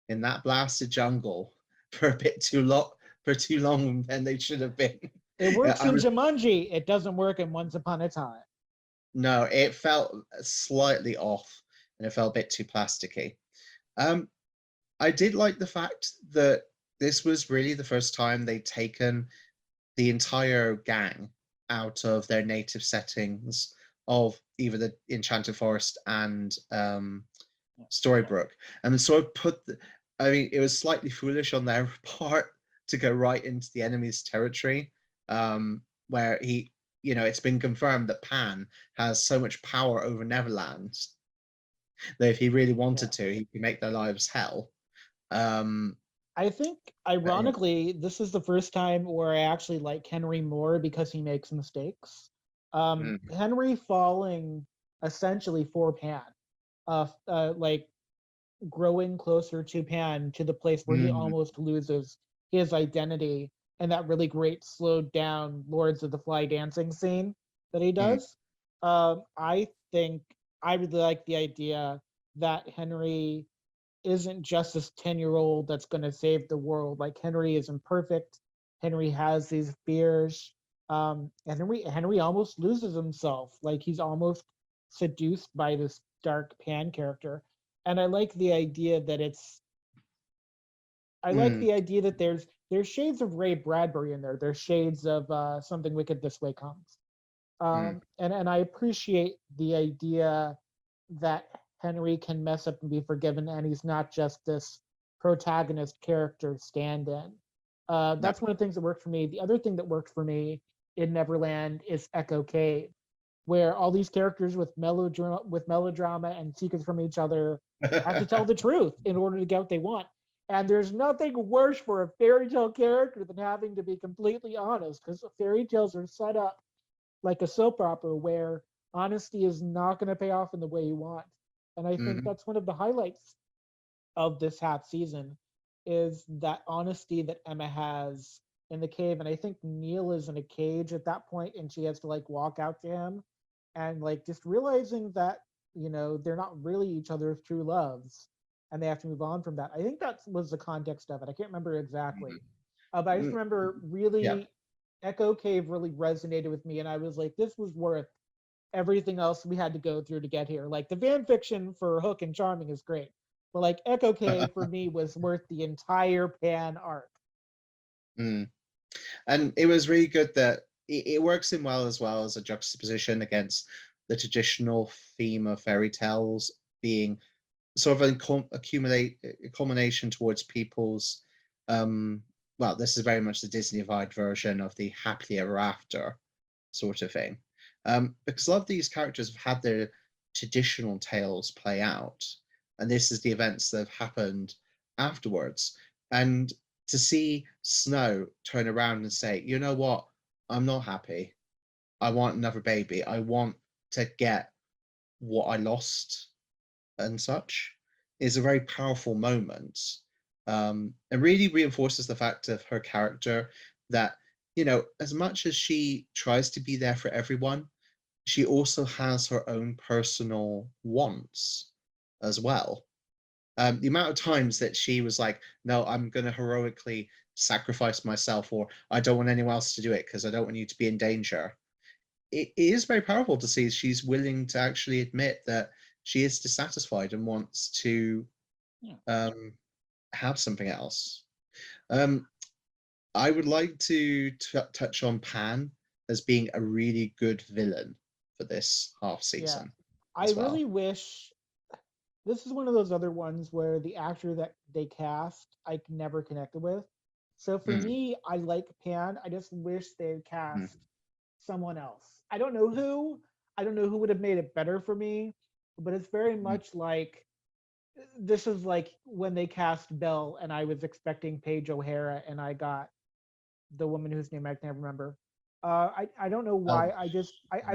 in that blasted jungle for a bit too long than they should have been. it works I in was Jumanji. It doesn't work in Once Upon a Time. No, it felt slightly off and it felt a bit too plasticky. Um, I did like the fact that this was really the first time they'd taken the entire gang out of their native settings of either the Enchanted Forest and Storybrooke, and sort of I mean, it was slightly foolish on their part to go right into the enemy's territory, where it's been confirmed that Pan has so much power over Neverland that if he really wanted Yeah. to, he could make their lives hell. Um, I think, yeah. ironically, this is the first time where I actually like Henry more because he makes mistakes. Mm, Henry falling essentially for Pan, like growing closer to Pan to the place where he mm, almost loses his identity, and that really great slowed down Lords of the Fly dancing scene that he mm, does. I think I really like the idea that Henry isn't just this 10-year-old that's going to save the world. Like Henry is imperfect. Henry has these fears. And Henry almost loses himself. Like he's almost seduced by this dark Pan character. And I like mm, the idea that there's shades of Ray Bradbury in there. There's shades of Something Wicked This Way Comes. mm. And I appreciate the idea that Henry can mess up and be forgiven, and he's not just this protagonist character stand-in. No. That's one of the things that worked for me. The other thing that worked for me in Neverland is Echo Cave, where all these characters with melodrama and secrets from each other have to tell the truth in order to get what they want. And there's nothing worse for a fairy tale character than having to be completely honest, because fairy tales are set up like a soap opera where honesty is not going to pay off in the way you want. And I think Mhm. that's one of the highlights of this half season is that honesty that Emma has in the cave. And I think Neil is in a cage at that point and she has to like walk out to him and like just realizing that, they're not really each other's true loves and they have to move on from that. I think that was the context of it. I can't remember exactly. Mhm. But I just Mm, remember yeah. really Echo Cave really resonated with me, and I was like, this was worth everything else we had to go through to get here. Like the fan fiction for Hook and Charming is great, but like Echo Cave for me was worth the entire Pan arc. Mm. And it was really good that it works in well as a juxtaposition against the traditional theme of fairy tales being sort of a culmination towards people's um, well, this is very much the Disney-fied version of the happily ever after sort of thing. Because a lot of these characters have had their traditional tales play out, and this is the events that have happened afterwards. And to see Snow turn around and say, you know what, I'm not happy. I want another baby. I want to get what I lost and such is a very powerful moment. And really reinforces the fact of her character that, as much as she tries to be there for everyone, she also has her own personal wants as well. The amount of times that she was like, no, I'm going to heroically sacrifice myself, or I don't want anyone else to do it because I don't want you to be in danger. It is very powerful to see she's willing to actually admit that she is dissatisfied and wants to have something else. I would like to touch on Pan as being a really good villain for this half season I as well. really wish this is one of those other ones where the actor that they cast I never connected with. So for me, I like Pan. I just wish they'd cast someone else. I don't know who. I don't know who would have made it better for me, but it's very much like this is like when they cast Belle and I was expecting Paige O'Hara and I got the woman whose name I can't remember. I don't know why. I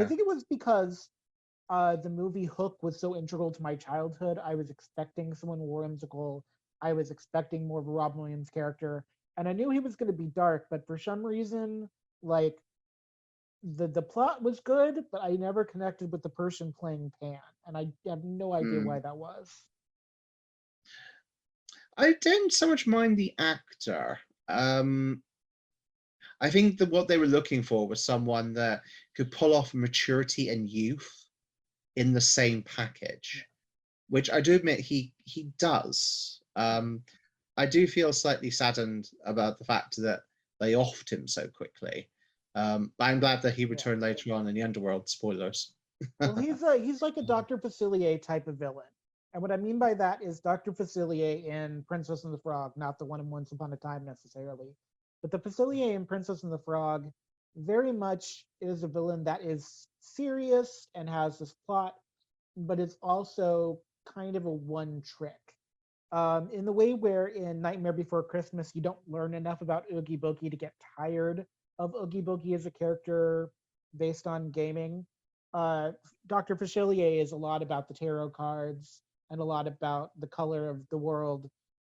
think it was because the movie Hook was so integral to my childhood. I was expecting someone whimsical. I was expecting more of a Robin Williams character, and I knew he was going to be dark. But for some reason, like the plot was good, but I never connected with the person playing Pan, and I have no idea why that was. I didn't so much mind the actor. I think that what they were looking for was someone that could pull off maturity and youth in the same package, which I do admit he does. I do feel slightly saddened about the fact that they offed him so quickly. But I'm glad that he returned later on in the Underworld. Spoilers. Well, he's like a Dr. Facilier type of villain. And what I mean by that is Dr. Facilier in Princess and the Frog, not the one in Once Upon a Time necessarily. But the Facilier in Princess and the Frog very much is a villain that is serious and has this plot, but it's also kind of a one trick. In the way where in Nightmare Before Christmas, you don't learn enough about Oogie Boogie to get tired of Oogie Boogie as a character based on gaming. Dr. Facilier is a lot about the tarot cards and a lot about the color of the world.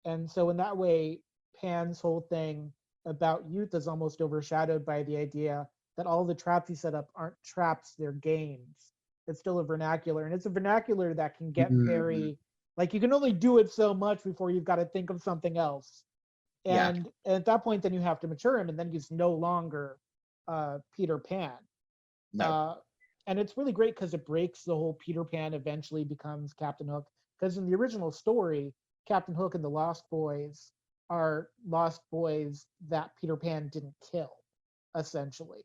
And so, in that way, Pan's whole thing about youth is almost overshadowed by the idea that all the traps he set up aren't traps, they're games. It's still a vernacular, and it's a vernacular that can get very like you can only do it so much before you've got to think of something else. And at that point, then you have to mature him, and then he's no longer Peter Pan. And it's really great because it breaks the whole Peter Pan eventually becomes Captain Hook. Because in the original story, Captain Hook and the Lost Boys are lost boys that Peter Pan didn't kill, essentially.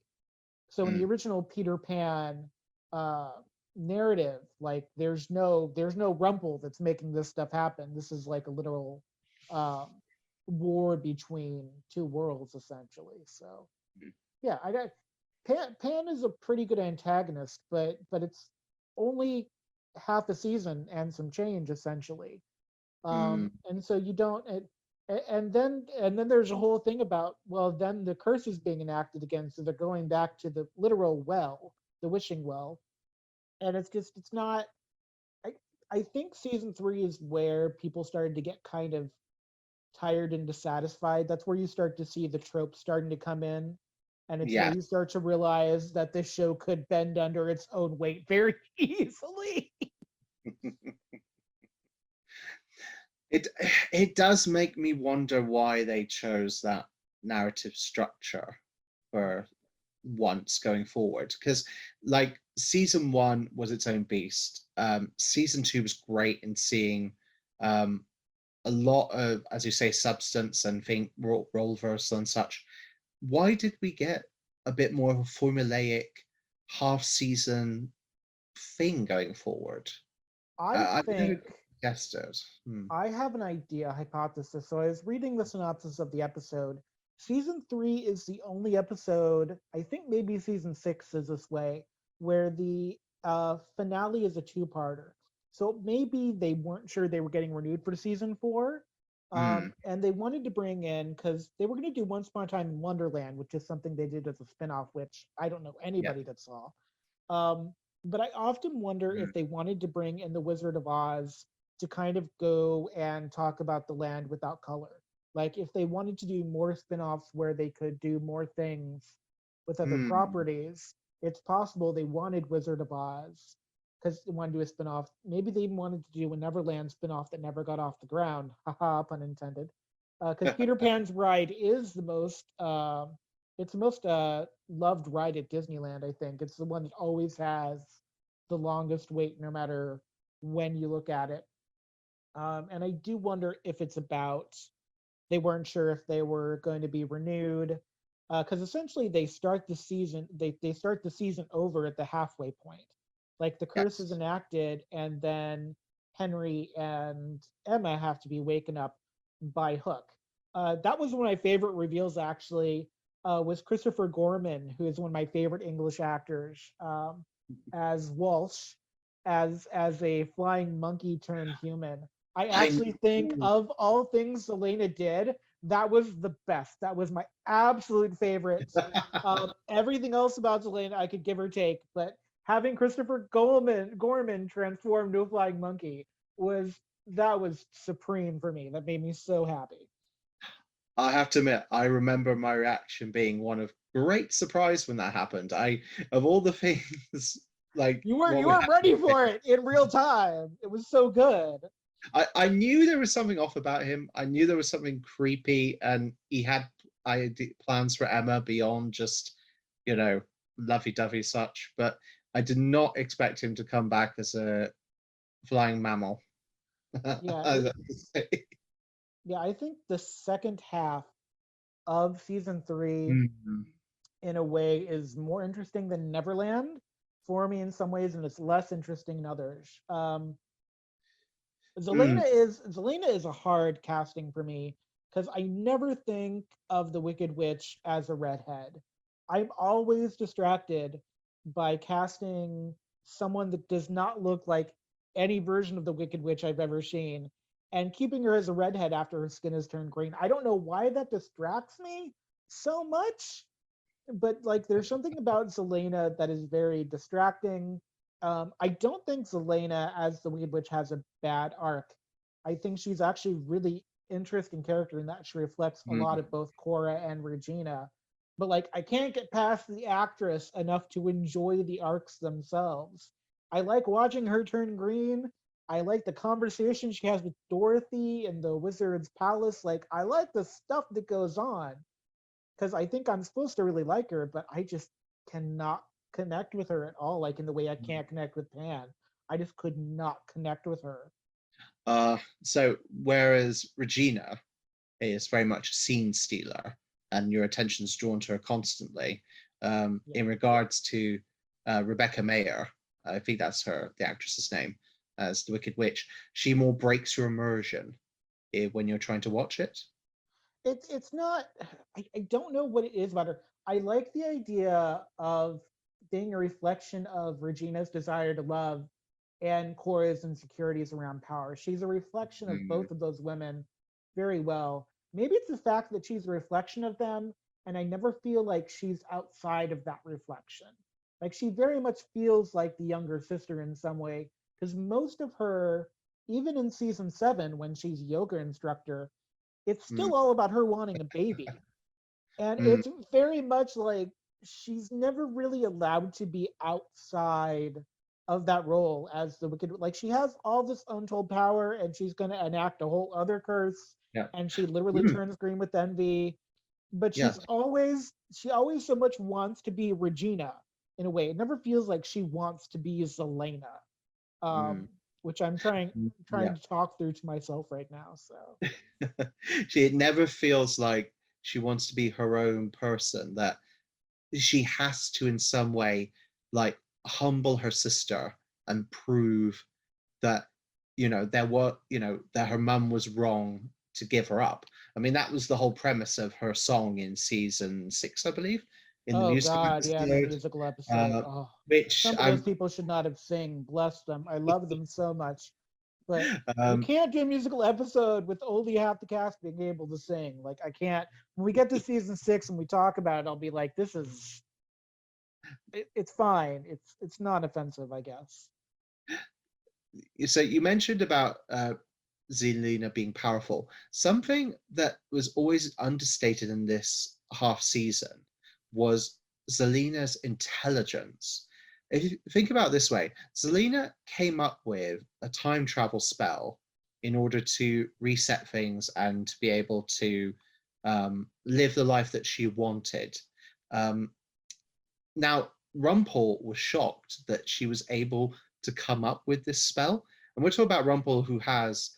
So in the original Peter Pan narrative, like there's no Rumple that's making this stuff happen. This is like a literal war between two worlds, essentially. So yeah, I got Pan is a pretty good antagonist, but it's only half a season and some change essentially. And so you don't and then there's a whole thing about well then the curse is being enacted again, so they're going back to the literal well, the wishing well, and it's not. I think season 3 is where people started to get kind of tired and dissatisfied. That's where you start to see the tropes starting to come in, and it's where you start to realize that this show could bend under its own weight very easily. It does make me wonder why they chose that narrative structure for once going forward, because like season 1 was its own beast. Season 2 was great in seeing a lot of, as you say, substance and think role reversal and such. Why did we get a bit more of a formulaic half season thing going forward? I think guessed it. I have an idea, hypothesis. So I was reading the synopsis of the episode. season 3 is the only episode, I think maybe season 6 is this way, where the finale is a two-parter. So maybe they weren't sure they were getting renewed for season 4. Mm, And they wanted to bring in, because they were going to do Once Upon a Time in Wonderland, which is something they did as a spin-off, which I don't know yeah. anybody that saw. Um, but I often wonder Mm, if they wanted to bring in the Wizard of Oz to kind of go and talk about the land without color. Like if they wanted to do more spin-offs where they could do more things with other mm. properties, it's possible they wanted Wizard of Oz because they wanted to do a spin-off. Maybe they even wanted to do a Neverland spin-off that never got off the ground. Haha, pun intended. Because Peter Pan's ride is the most it's the most loved ride at Disneyland, I think. It's the one that always has the longest wait, no matter when you look at it. And I do wonder if it's about they weren't sure if they were going to be renewed, because essentially they start the season over at the halfway point. Like the curse is Yes. enacted, and then Henry and Emma have to be waken up by Hook. That was one of my favorite reveals, actually. Was Christopher Gorman, who is one of my favorite English actors, as Walsh, as a flying monkey turned human. I I actually think know. of all things Selena did, that was the best. That was my absolute favorite. Everything else about Selena I could give or take, but having Christopher Gorman transform into a flying monkey was that was supreme for me. That made me so happy. I have to admit, I remember my reaction being one of great surprise when that happened. Of all the things, like You what we weren't had ready to pick, for it in real time. It was so good. I knew there was something off about him. I knew there was something creepy, and he had plans for Emma beyond just, you know, lovey-dovey such. But I did not expect him to come back as a flying mammal. Yeah, I have to say. yeah. I think the second half of season 3 Mm, in a way is more interesting than Neverland for me in some ways, and it's less interesting in others. mm, Zelena is a hard casting for me because I never think of the Wicked Witch as a redhead. I'm always distracted by casting someone that does not look like any version of the Wicked Witch I've ever seen and keeping her as a redhead after her skin has turned green. I don't know why that distracts me so much, but like there's something about Zelena that is very distracting. I don't think Zelena as the Wicked Witch has a bad arc. I think she's actually really interesting character in that she reflects a lot mm. of both Cora and Regina. But like I can't get past the actress enough to enjoy the arcs themselves. I like watching her turn green. I like the conversation she has with Dorothy in the Wizard's Palace. Like I like the stuff that goes on because I think I'm supposed to really like her, but I just cannot connect with her at all, like in the way I can't connect with Pan. I just could not connect with her. So whereas Regina is very much a scene stealer, and your attention's drawn to her constantly. Yeah. In regards to Rebecca Mayer, I think that's the actress's name, as the Wicked Witch, she more breaks your immersion when you're trying to watch it. It's not I don't know what it is about her. I like the idea of being a reflection of Regina's desire to love and Cora's insecurities around power. She's a reflection of Mm, both of those women very well. Maybe it's the fact that she's a reflection of them, and I never feel like she's outside of that reflection. Like she very much feels like the younger sister in some way, because most of her, even in season 7, when she's yoga instructor, it's mm, still all about her wanting a baby. And mm, it's very much like she's never really allowed to be outside of that role as the wicked. Like she has all this untold power and she's going to enact a whole other curse yeah. and she literally Mm, turns green with envy. But yeah. she always so much wants to be Regina in a way. It never feels like she wants to be Zelena, Mm, um, which I'm yeah. trying to talk through to myself right now. So It never feels like she wants to be her own person, that she has to in some way like humble her sister and prove that, that what that her mum was wrong to give her up. I mean, that was the whole premise of her song in season 6, I believe, in the Oh musical God, yeah, in the episode, musical episode. uh, Oh, which some of those I'm. people should not have sing. Bless them. I love them so much. But you Um, can't do a musical episode with only half the cast being able to sing. Like I can't. When we get to season 6 and we talk about it, I'll be like, this is it's fine. It's not offensive, I guess. so you mentioned about Zelina being powerful. Something that was always understated in this half season was Zelina's intelligence. If you think about it this way, Zelina came up with a time travel spell in order to reset things and to be able to live the life that she wanted. Um, Now, Rumpel was shocked that she was able to come up with this spell. And we're talking about Rumpel, who has,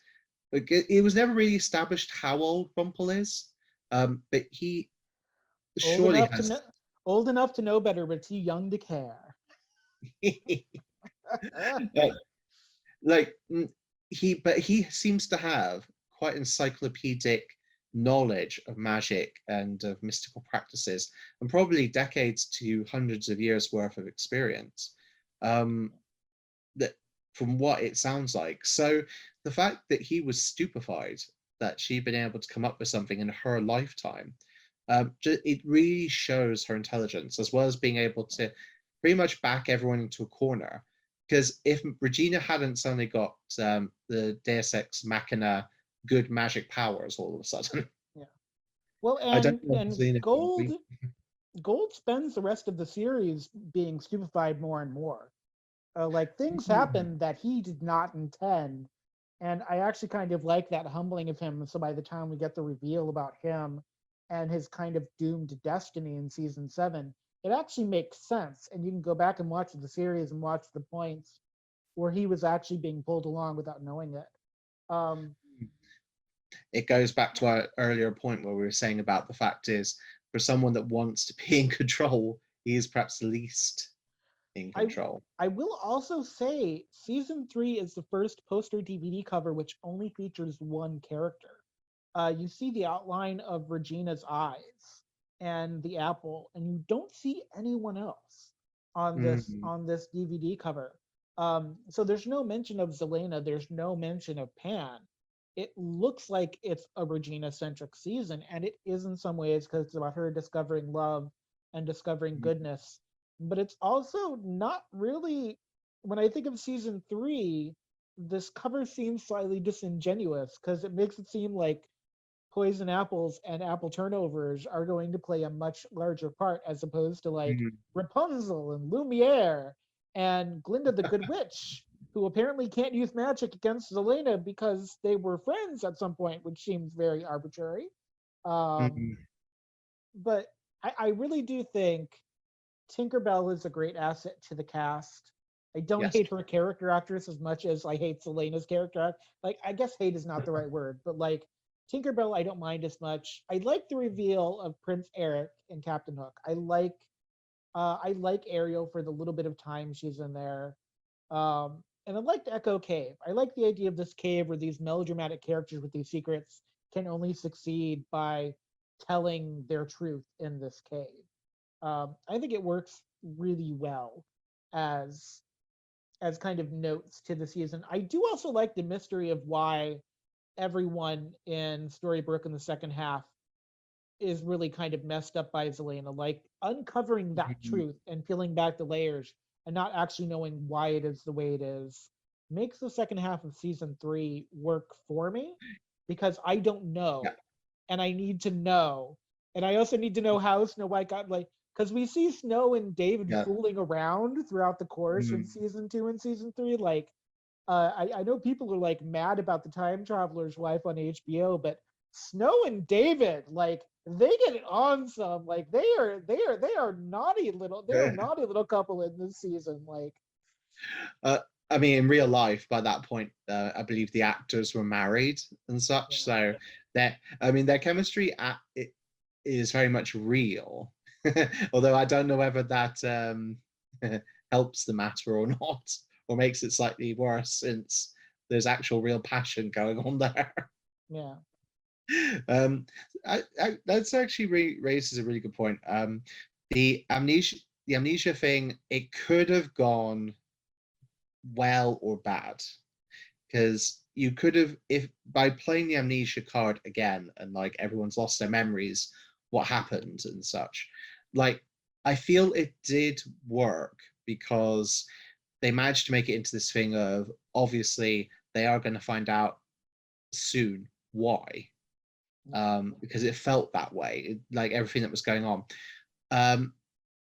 like, it was never really established how old Rumpel is, but he Old surely enough to has. know, old enough to know better, but too young to care. like, like but he seems to have quite encyclopedic knowledge of magic and of mystical practices, and probably decades to hundreds of years worth of experience. Um, that from what it sounds like. So the fact that he was stupefied that she'd been able to come up with something in her lifetime, it really shows her intelligence, as well as being able to pretty much back everyone into a corner. Because if Regina hadn't suddenly got the Deus Ex Machina good magic powers all of a sudden, Yeah. Well, I don't and know if and Zelina would Gold be. Gold spends the rest of the series being stupefied more and more. Like things happen that he did not intend, and I actually kind of like that humbling of him. So by the time we get the reveal about him and his kind of doomed destiny in season 7, it actually makes sense. And you can go back and watch the series and watch the points where he was actually being pulled along without knowing it. Um, It goes back to our earlier point where we were saying about the fact is, for someone that wants to be in control, he is perhaps least in I control. I will also say season 3 is the first poster DVD cover which only features one character. You see the outline of Regina's eyes and the apple, and you don't see anyone else Mm, on this DVD cover. So there's no mention of Zelena. There's no mention of Pan. It looks like it's a Regina centric season, and it is in some ways because it's about her discovering love and discovering mm, goodness. But it's also not really. When I think of season 3, this cover seems slightly disingenuous because it makes it seem like poison apples and apple turnovers are going to play a much larger part as opposed to like mm, Rapunzel and Lumiere and Glinda the Good Witch, who apparently can't use magic against Zelena because they were friends at some point, which seems very arbitrary. Um, mm. but I really do think Tinkerbell is a great asset to the cast. I don't Yes. hate her character actress as much as I hate Selena's character. Like, I guess hate is not the right word, but like Tinkerbell, I don't mind as much. I like the reveal of Prince Eric and Captain Hook. I like Ariel for the little bit of time she's in there. And I liked Echo Cave. I like the idea of this cave where these melodramatic characters with these secrets can only succeed by telling their truth in this cave. I think it works really well as as kind of notes to the season. I do also like the mystery of why everyone in Storybrooke in the second half is really kind of messed up by Zelena. Like uncovering that Mhm. truth and peeling back the layers and not actually knowing why it is the way it is makes the second half of season 3 work for me because I don't Yeah. know and I need to know. And I also need to know how Snow White got like because we see Snow and David Yeah. fooling around throughout the course of Mm, season 2 and season 3. Like I know people are like mad about the time traveler's wife on HBO, but Snow and David, like they get it on some. Like they are naughty little they're a naughty little couple in this season. Like uh, I mean, in real life, by that point, I believe the actors were married and such. yeah. So that, I mean, their chemistry it is very much real. Although I don't know whether that helps the matter or not, or makes it slightly worse since there's actual real passion going on there. Yeah. um, that's actually raises a really good point. The amnesia thing, it could have gone well or bad, because you could have, if by playing the amnesia card again and like everyone's lost their memories, what happened and such. Like, I feel it did work because they managed to make it into this thing of, obviously they are going to find out soon why, because it felt that way, like everything that was going on. Um,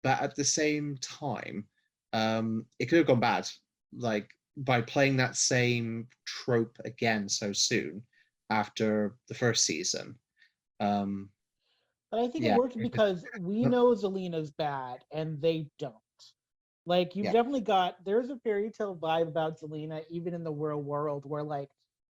but at the same time, it could have gone bad, like by playing that same trope again so soon after the first season. Um, But I think it yeah, worked because we know Zelina's bad and they don't. Like you've yeah, definitely got there's a fairy tale vibe about Zelina even in the real world where like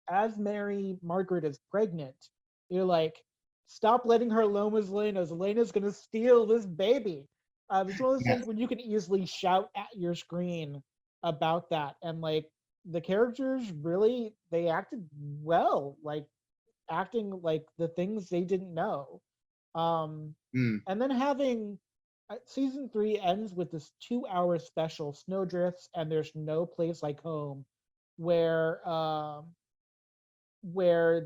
as Mary Margaret is pregnant, you're like, stop letting her alone with Zelina. Zelina's gonna steal this baby. It's one of those yeah. things when you can easily shout at your screen about that. And like the characters really they acted well, like acting like the things they didn't know. Um, Mm, and then having season three ends with this 2 hour special, Snowdrifts, and there's no place like home, where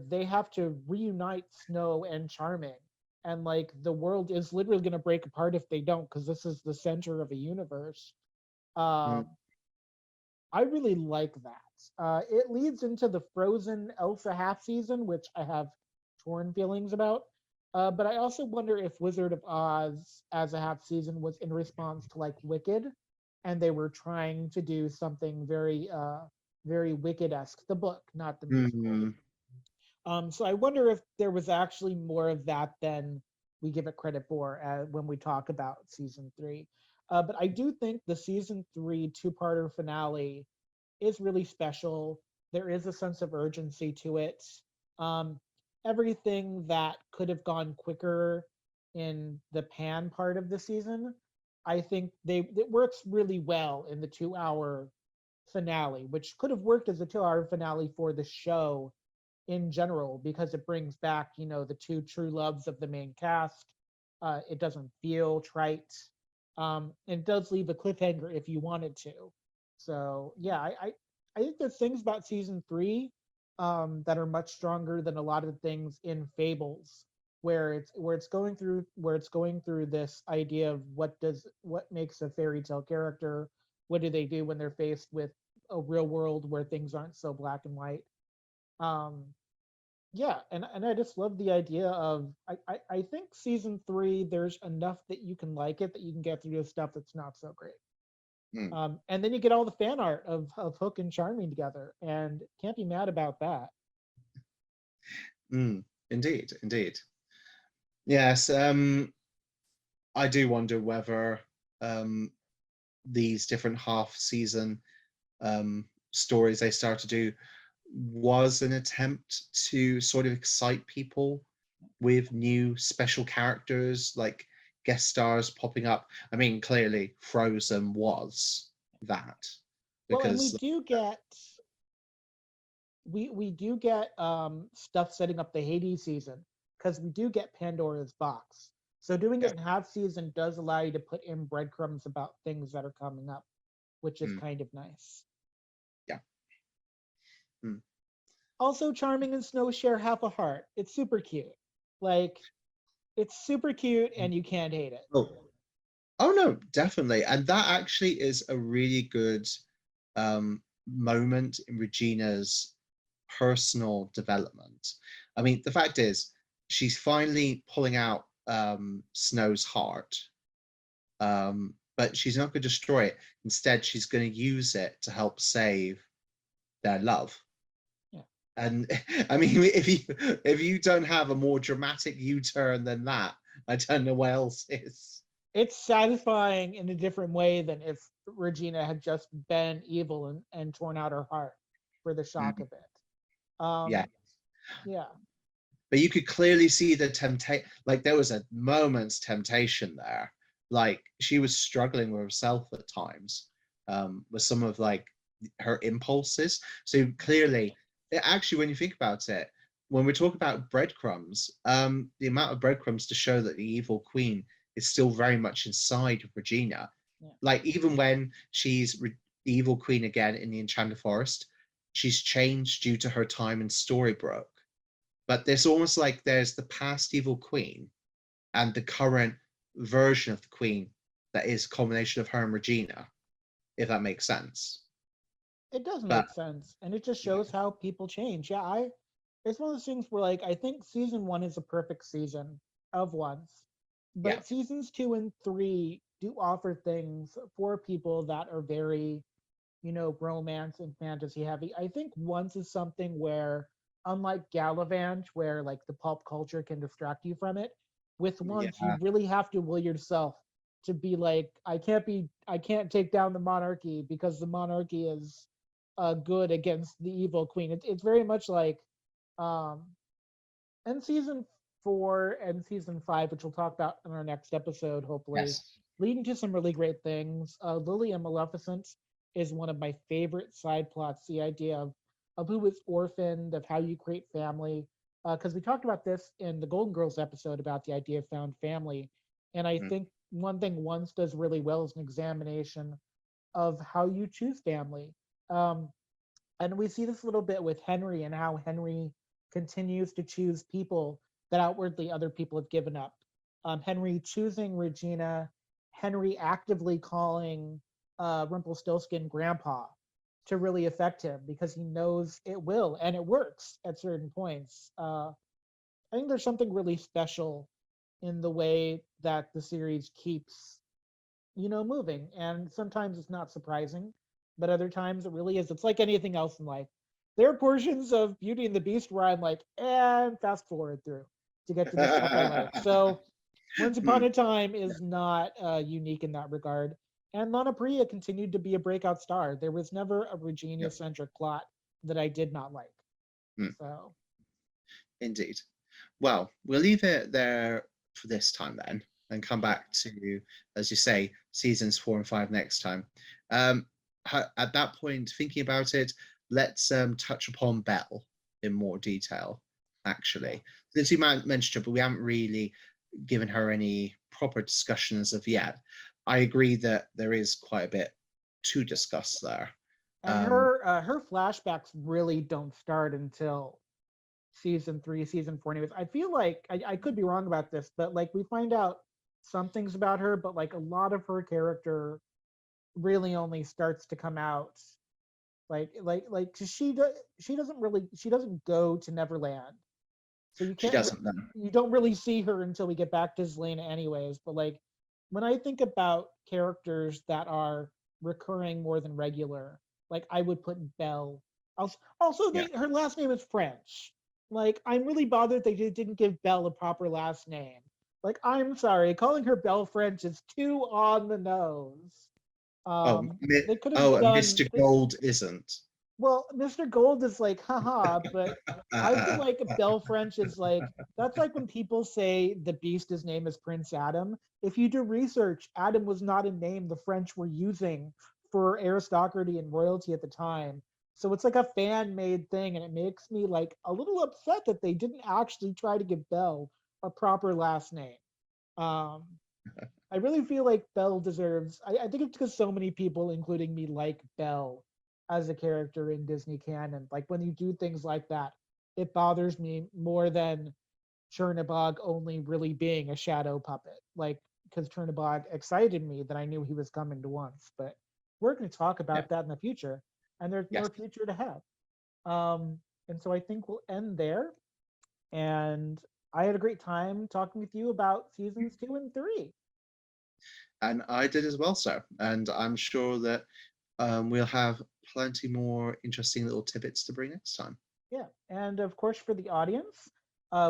they have to reunite Snow and Charming, and like the world is literally going to break apart if they don't, because this is the center of a universe. mm, Um, I really like that. It leads into the Frozen Elsa half season, which I have torn feelings about. But I also wonder if Wizard of Oz as a half season was in response to like Wicked, and they were trying to do something very Wicked-esque, the book, not the musical. mm, So I wonder if there was actually more of that than we give it credit for when we talk about season three. But I do think the season three two-parter finale is really special. There is a sense of urgency to it. Um, Everything that could have gone quicker in the pan part of the season, I think it works really well in the 2 hour finale, which could have worked as a 2 hour finale for the show in general because it brings back, the two true loves of the main cast. It doesn't feel trite. And it does leave a cliffhanger if you wanted to. So yeah, I think there's things about season three that are much stronger than a lot of the things in Fables, where it's going through this idea of what makes a fairy tale character, what do they do when they're faced with a real world where things aren't so black and white. Um, yeah, and I just love the idea of I think season three there's enough that you can like it that you can get through the stuff that's not so great. mm, And then you get all the fan art of Hook and Charming together, and can't be mad about that. mm. Indeed, indeed. Yes, I do wonder whether um, these different half season stories they start to do was an attempt to sort of excite people with new special characters, like guest stars popping up. I mean, clearly Frozen was that, Well, and because we do get stuff setting up the Hades season because we do get Pandora's box. So doing yeah, it in half season does allow you to put in breadcrumbs about things that are coming up, which is mm, kind of nice. yeah. Mm. Also, Charming and Snow share half a heart. It's super cute. Like, it's super cute, and you can't hate it. Oh, oh no, definitely, and that actually is a really good moment in Regina's personal development. I mean, the fact is, she's finally pulling out Snow's heart, but she's not going to destroy it. Instead, she's going to use it to help save their love. Yeah. And I mean, if you don't have a more dramatic U-turn than that, I don't know what else is. It's satisfying in a different way than if Regina had just been evil and torn out her heart for the shock Mm, of it. yeah, Yeah. but you could clearly see the temptation. Like there was a moment's temptation there. Like she was struggling with herself at times, with some of like her impulses. So clearly, actually, when you think about it, when we talk about breadcrumbs, the amount of breadcrumbs to show that the evil queen is still very much inside of Regina. Yeah. Like even when she's the evil queen again in the Enchanted Forest, she's changed due to her time in Storybrooke. But there's almost like there's the past evil queen and the current version of the queen that is a combination of her and Regina, if that makes sense. It does But make sense, and it just yeah, shows how people change. Yeah, I it's one of those things where like I think season one is a perfect season of once, yeah, but seasons two and three do offer things for people that are very, romance and fantasy heavy. I think once is something where, unlike Gallivant, where like the pulp culture can distract you from it, with once you yeah, really have to will yourself to be like, I can't take down the monarchy because the monarchy is good against the evil queen. It's very much like um, in season four and season five, which we'll talk about in our next episode, hopefully, yes. leading to some really great things. Lily and Maleficent is one of my favorite side plots. The idea of who is orphaned, of how you create family. Because we talked about this in the Golden Girls episode about the idea of found family, and I Mm, think one thing Once does really well is an examination of how you choose family. Um, and we see this a little bit with Henry and how Henry continues to choose people that outwardly other people have given up. Henry choosing Regina, Henry actively calling Rumpelstiltskin grandpa to really affect him because he knows it will, and it works at certain points. I think there's something really special in the way that the series keeps moving. And sometimes it's not surprising, but other times it really is. It's like anything else in life. There are portions of Beauty and the Beast where I'm like, and fast forward through to get to the stuff I like. So Once Upon mm, a Time is not unique in that regard. And Lana Priya continued to be a breakout star. There was never a Regina yep, centric plot that I did not like. mm, So, indeed. Well, we'll leave it there for this time then, and come yeah. back to, as you say, seasons 4 and 5 next time. Um, at that point, thinking about it, let's touch upon Belle in more detail. Yeah. Actually, since you mentioned her, but we haven't really given her any proper discussion as of yet. I agree that there is quite a bit to discuss there. And Um, her flashbacks really don't start until season three, season four. Anyways, I feel like I could be wrong about this, but like we find out some things about her, but like a lot of her character really only starts to come out like 'cause she doesn't go to Neverland, so she doesn't then. you don't really see her until we get back to Zelena anyways. But like when I think about characters that are recurring more than regular, like I would put Belle. Also, Yeah. her last name is French. Like I'm really bothered they didn't give Belle a proper last name. Like I'm sorry, calling her Belle French is too on the nose. Oh, They could have oh, and done Mr. Gold isn't. well, Mr. Gold is like, haha, but I feel Uh, like Belle French is like, that's like when people say the beast, his name is Prince Adam. If you do research, Adam was not a name the French were using for aristocracy and royalty at the time. So it's like a fan made thing, and it makes me like a little upset that they didn't actually try to give Belle a proper last name. Um, I really feel like Belle deserves. I think it's because so many people, including me, like Belle as a character in Disney canon. Like when you do things like that, it bothers me more than Chernabog only really being a shadow puppet. Like because Chernabog excited me that I knew he was coming to once. But we're going to talk yeah. about that in the future, and there's Yes. more future to have. And so I think we'll end there. And I had a great time talking with you about seasons two and three. And I did as well, sir. And I'm sure that we'll have plenty more interesting little tidbits to bring next time. Yeah, and of course for the audience,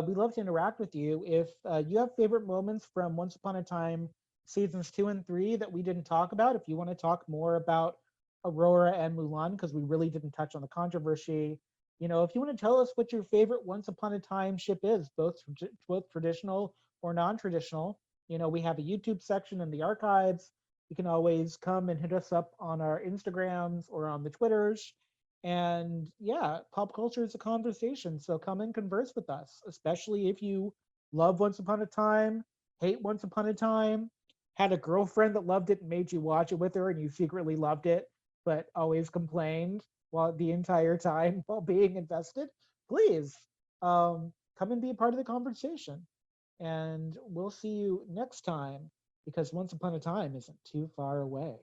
we love to interact with you. If you have favorite moments from Once Upon a Time seasons two and three that we didn't talk about, if you want to talk more about Aurora and Mulan, because we really didn't touch on the controversy, if you want to tell us what your favorite Once Upon a Time ship is, both traditional or non-traditional, we have a YouTube section in the archives. You can always come and hit us up on our Instagrams or on the Twitters And yeah, pop culture is a conversation. So come and converse with us, especially if you love Once Upon a Time, hate Once Upon a Time, had a girlfriend that loved it and made you watch it with her and you secretly loved it, but always complained while the entire time while being invested. Please come and be a part of the conversation. And we'll see you next time because Once Upon a Time isn't too far away.